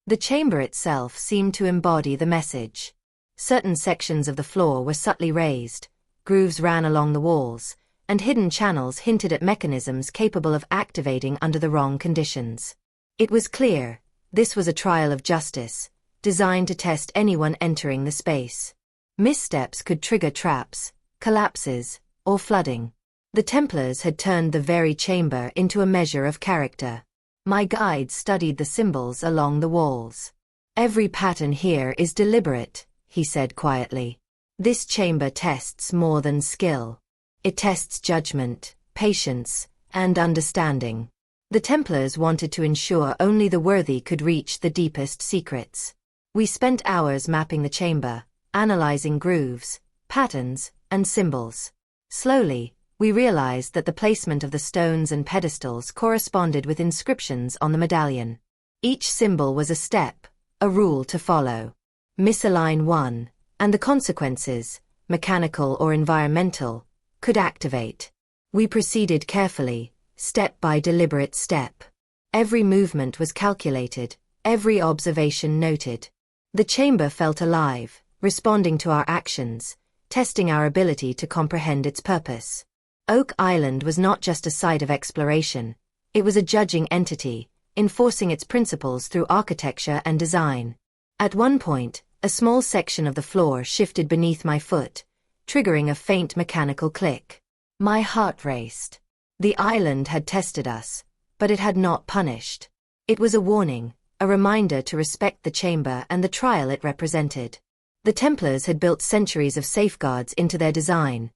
The chamber itself seemed to embody the message. Certain sections of the floor were subtly raised, grooves ran along the walls, and hidden channels hinted at mechanisms capable of activating under the wrong conditions. It was clear, this was a trial of justice, designed to test anyone entering the space. Missteps could trigger traps, collapses, or flooding. The Templars had turned the very chamber into a measure of character. My guide studied the symbols along the walls. Every pattern here is deliberate, he said quietly. This chamber tests more than skill. It tests judgment, patience, and understanding. The Templars wanted to ensure only the worthy could reach the deepest secrets. We spent hours mapping the chamber, analyzing grooves, patterns, and symbols. Slowly, we realized that the placement of the stones and pedestals corresponded with inscriptions on the medallion. Each symbol was a step, a rule to follow. Misalign one, and the consequences, mechanical or environmental, could activate. We proceeded carefully, step by deliberate step. Every movement was calculated, every observation noted. The chamber felt alive, responding to our actions, testing our ability to comprehend its purpose. Oak Island was not just a site of exploration, it was a judging entity, enforcing its principles through architecture and design. At one point, a small section of the floor shifted beneath my foot, triggering a faint mechanical click. My heart raced. The island had tested us, but it had not punished. It was a warning, a reminder to respect the chamber and the trial it represented. The Templars had built centuries of safeguards into their design.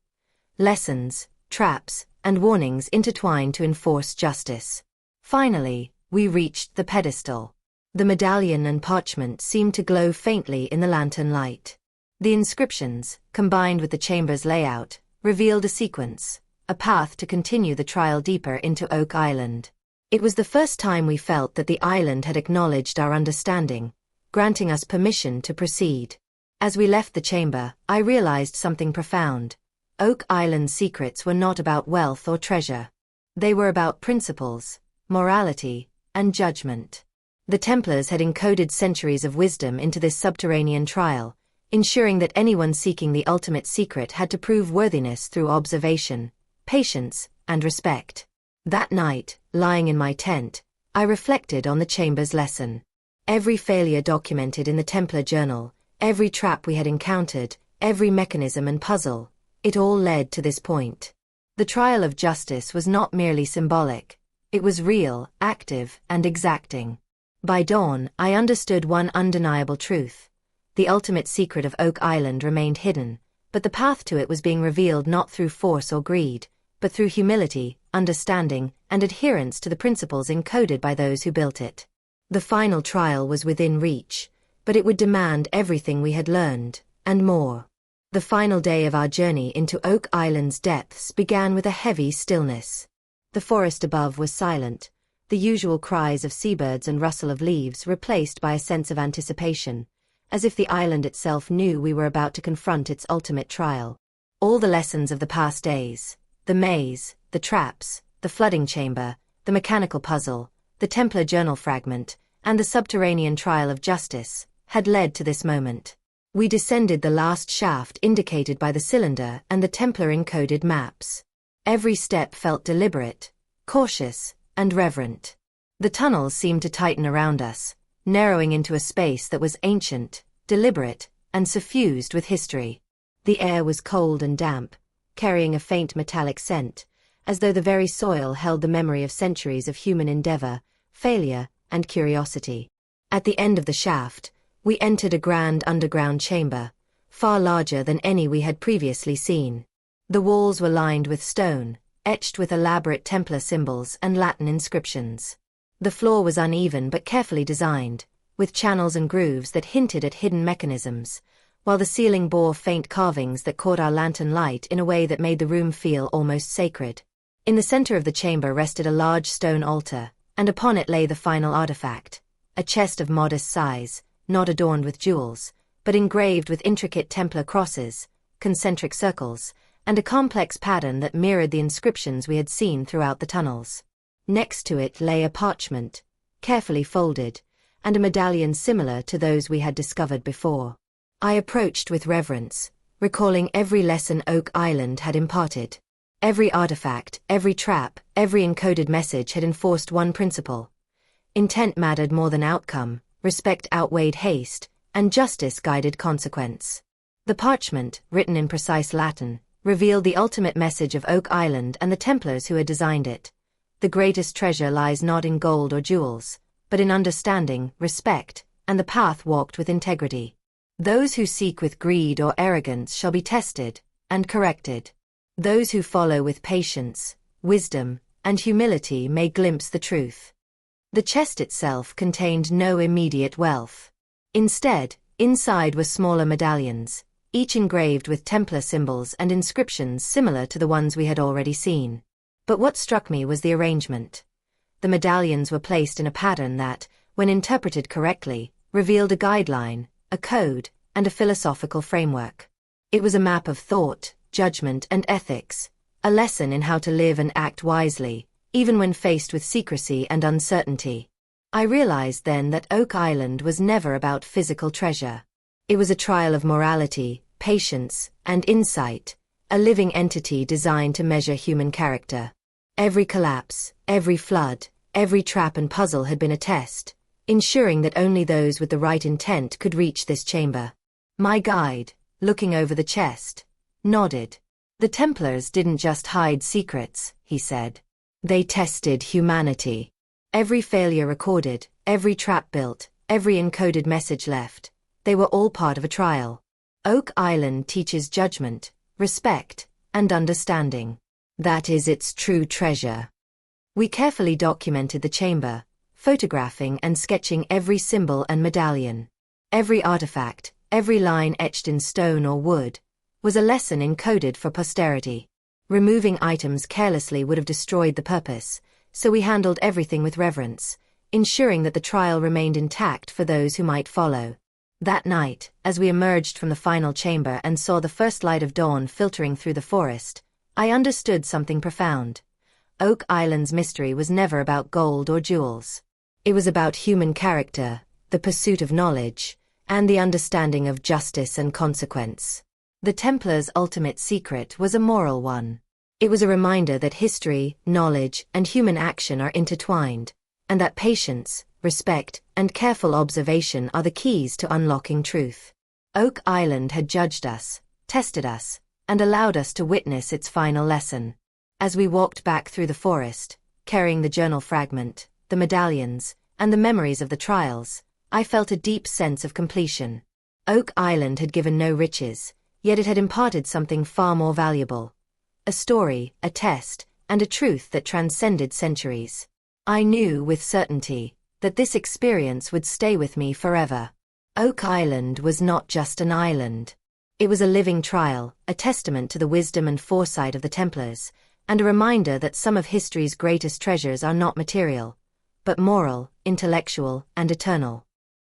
Lessons, traps, and warnings intertwined to enforce justice. Finally, we reached the pedestal. The medallion and parchment seemed to glow faintly in the lantern light. The inscriptions, combined with the chamber's layout, revealed a sequence, a path to continue the trial deeper into Oak Island. It was the first time we felt that the island had acknowledged our understanding, granting us permission to proceed. As we left the chamber, I realized something profound. Oak Island's secrets were not about wealth or treasure. They were about principles, morality, and judgment. The Templars had encoded centuries of wisdom into this subterranean trial, ensuring that anyone seeking the ultimate secret had to prove worthiness through observation, patience, and respect. That night, lying in my tent, I reflected on the chamber's lesson. Every failure documented in the Templar journal, every trap we had encountered, every mechanism and puzzle, it all led to this point. The trial of justice was not merely symbolic, it was real, active, and exacting. By dawn, I understood one undeniable truth. The ultimate secret of Oak Island remained hidden, but the path to it was being revealed not through force or greed, but through humility, understanding, and adherence to the principles encoded by those who built it. The final trial was within reach, but it would demand everything we had learned, and more. The final day of our journey into Oak Island's depths began with a heavy stillness. The forest above was silent, the usual cries of seabirds and rustle of leaves replaced by a sense of anticipation, as if the island itself knew we were about to confront its ultimate trial. All the lessons of the past days, the maze, the traps, the flooding chamber, the mechanical puzzle, the Templar journal fragment, and the subterranean trial of justice, had led to this moment. We descended the last shaft indicated by the cylinder and the Templar encoded maps. Every step felt deliberate, cautious, and reverent. The tunnels seemed to tighten around us, narrowing into a space that was ancient, deliberate, and suffused with history. The air was cold and damp, carrying a faint metallic scent, as though the very soil held the memory of centuries of human endeavor, failure, and curiosity. At the end of the shaft, we entered a grand underground chamber, far larger than any we had previously seen. The walls were lined with stone, etched with elaborate Templar symbols and Latin inscriptions. The floor was uneven but carefully designed, with channels and grooves that hinted at hidden mechanisms, while the ceiling bore faint carvings that caught our lantern light in a way that made the room feel almost sacred. In the center of the chamber rested a large stone altar, and upon it lay the final artifact, a chest of modest size, not adorned with jewels, but engraved with intricate Templar crosses, concentric circles, and a complex pattern that mirrored the inscriptions we had seen throughout the tunnels. Next to it lay a parchment, carefully folded, and a medallion similar to those we had discovered before. I approached with reverence, recalling every lesson Oak Island had imparted. Every artifact, every trap, every encoded message had enforced one principle. Intent mattered more than outcome, respect outweighed haste, and justice guided consequence. The parchment, written in precise Latin, revealed the ultimate message of Oak Island and the Templars who had designed it. The greatest treasure lies not in gold or jewels, but in understanding, respect, and the path walked with integrity. Those who seek with greed or arrogance shall be tested and corrected. Those who follow with patience, wisdom, and humility may glimpse the truth. The chest itself contained no immediate wealth. Instead, inside were smaller medallions, each engraved with Templar symbols and inscriptions similar to the ones we had already seen. But what struck me was the arrangement. The medallions were placed in a pattern that, when interpreted correctly, revealed a guideline, a code, and a philosophical framework. It was a map of thought, judgment, and ethics, a lesson in how to live and act wisely, even when faced with secrecy and uncertainty. I realized then that Oak Island was never about physical treasure. It was a trial of morality, patience, and insight, a living entity designed to measure human character. Every collapse, every flood, every trap and puzzle had been a test, ensuring that only those with the right intent could reach this chamber. My guide, looking over the chest, nodded. The Templars didn't just hide secrets, he said. They tested humanity. Every failure recorded, every trap built, every encoded message left, they were all part of a trial. Oak Island teaches judgment, respect, and understanding. That is its true treasure. We carefully documented the chamber, photographing and sketching every symbol and medallion. Every artifact, every line etched in stone or wood, was a lesson encoded for posterity. Removing items carelessly would have destroyed the purpose, so we handled everything with reverence, ensuring that the trial remained intact for those who might follow. That night, as we emerged from the final chamber and saw the first light of dawn filtering through the forest, I understood something profound. Oak Island's mystery was never about gold or jewels. It was about human character, the pursuit of knowledge, and the understanding of justice and consequence. The Templars' ultimate secret was a moral one. It was a reminder that history, knowledge, and human action are intertwined, and that patience, respect, and careful observation are the keys to unlocking truth. Oak Island had judged us, tested us, and allowed us to witness its final lesson. As we walked back through the forest, carrying the journal fragment, the medallions, and the memories of the trials, I felt a deep sense of completion. Oak Island had given no riches, yet it had imparted something far more valuable. A story, a test, and a truth that transcended centuries. I knew with certainty that this experience would stay with me forever. Oak Island was not just an island. It was a living trial, a testament to the wisdom and foresight of the Templars, and a reminder that some of history's greatest treasures are not material, but moral, intellectual, and eternal.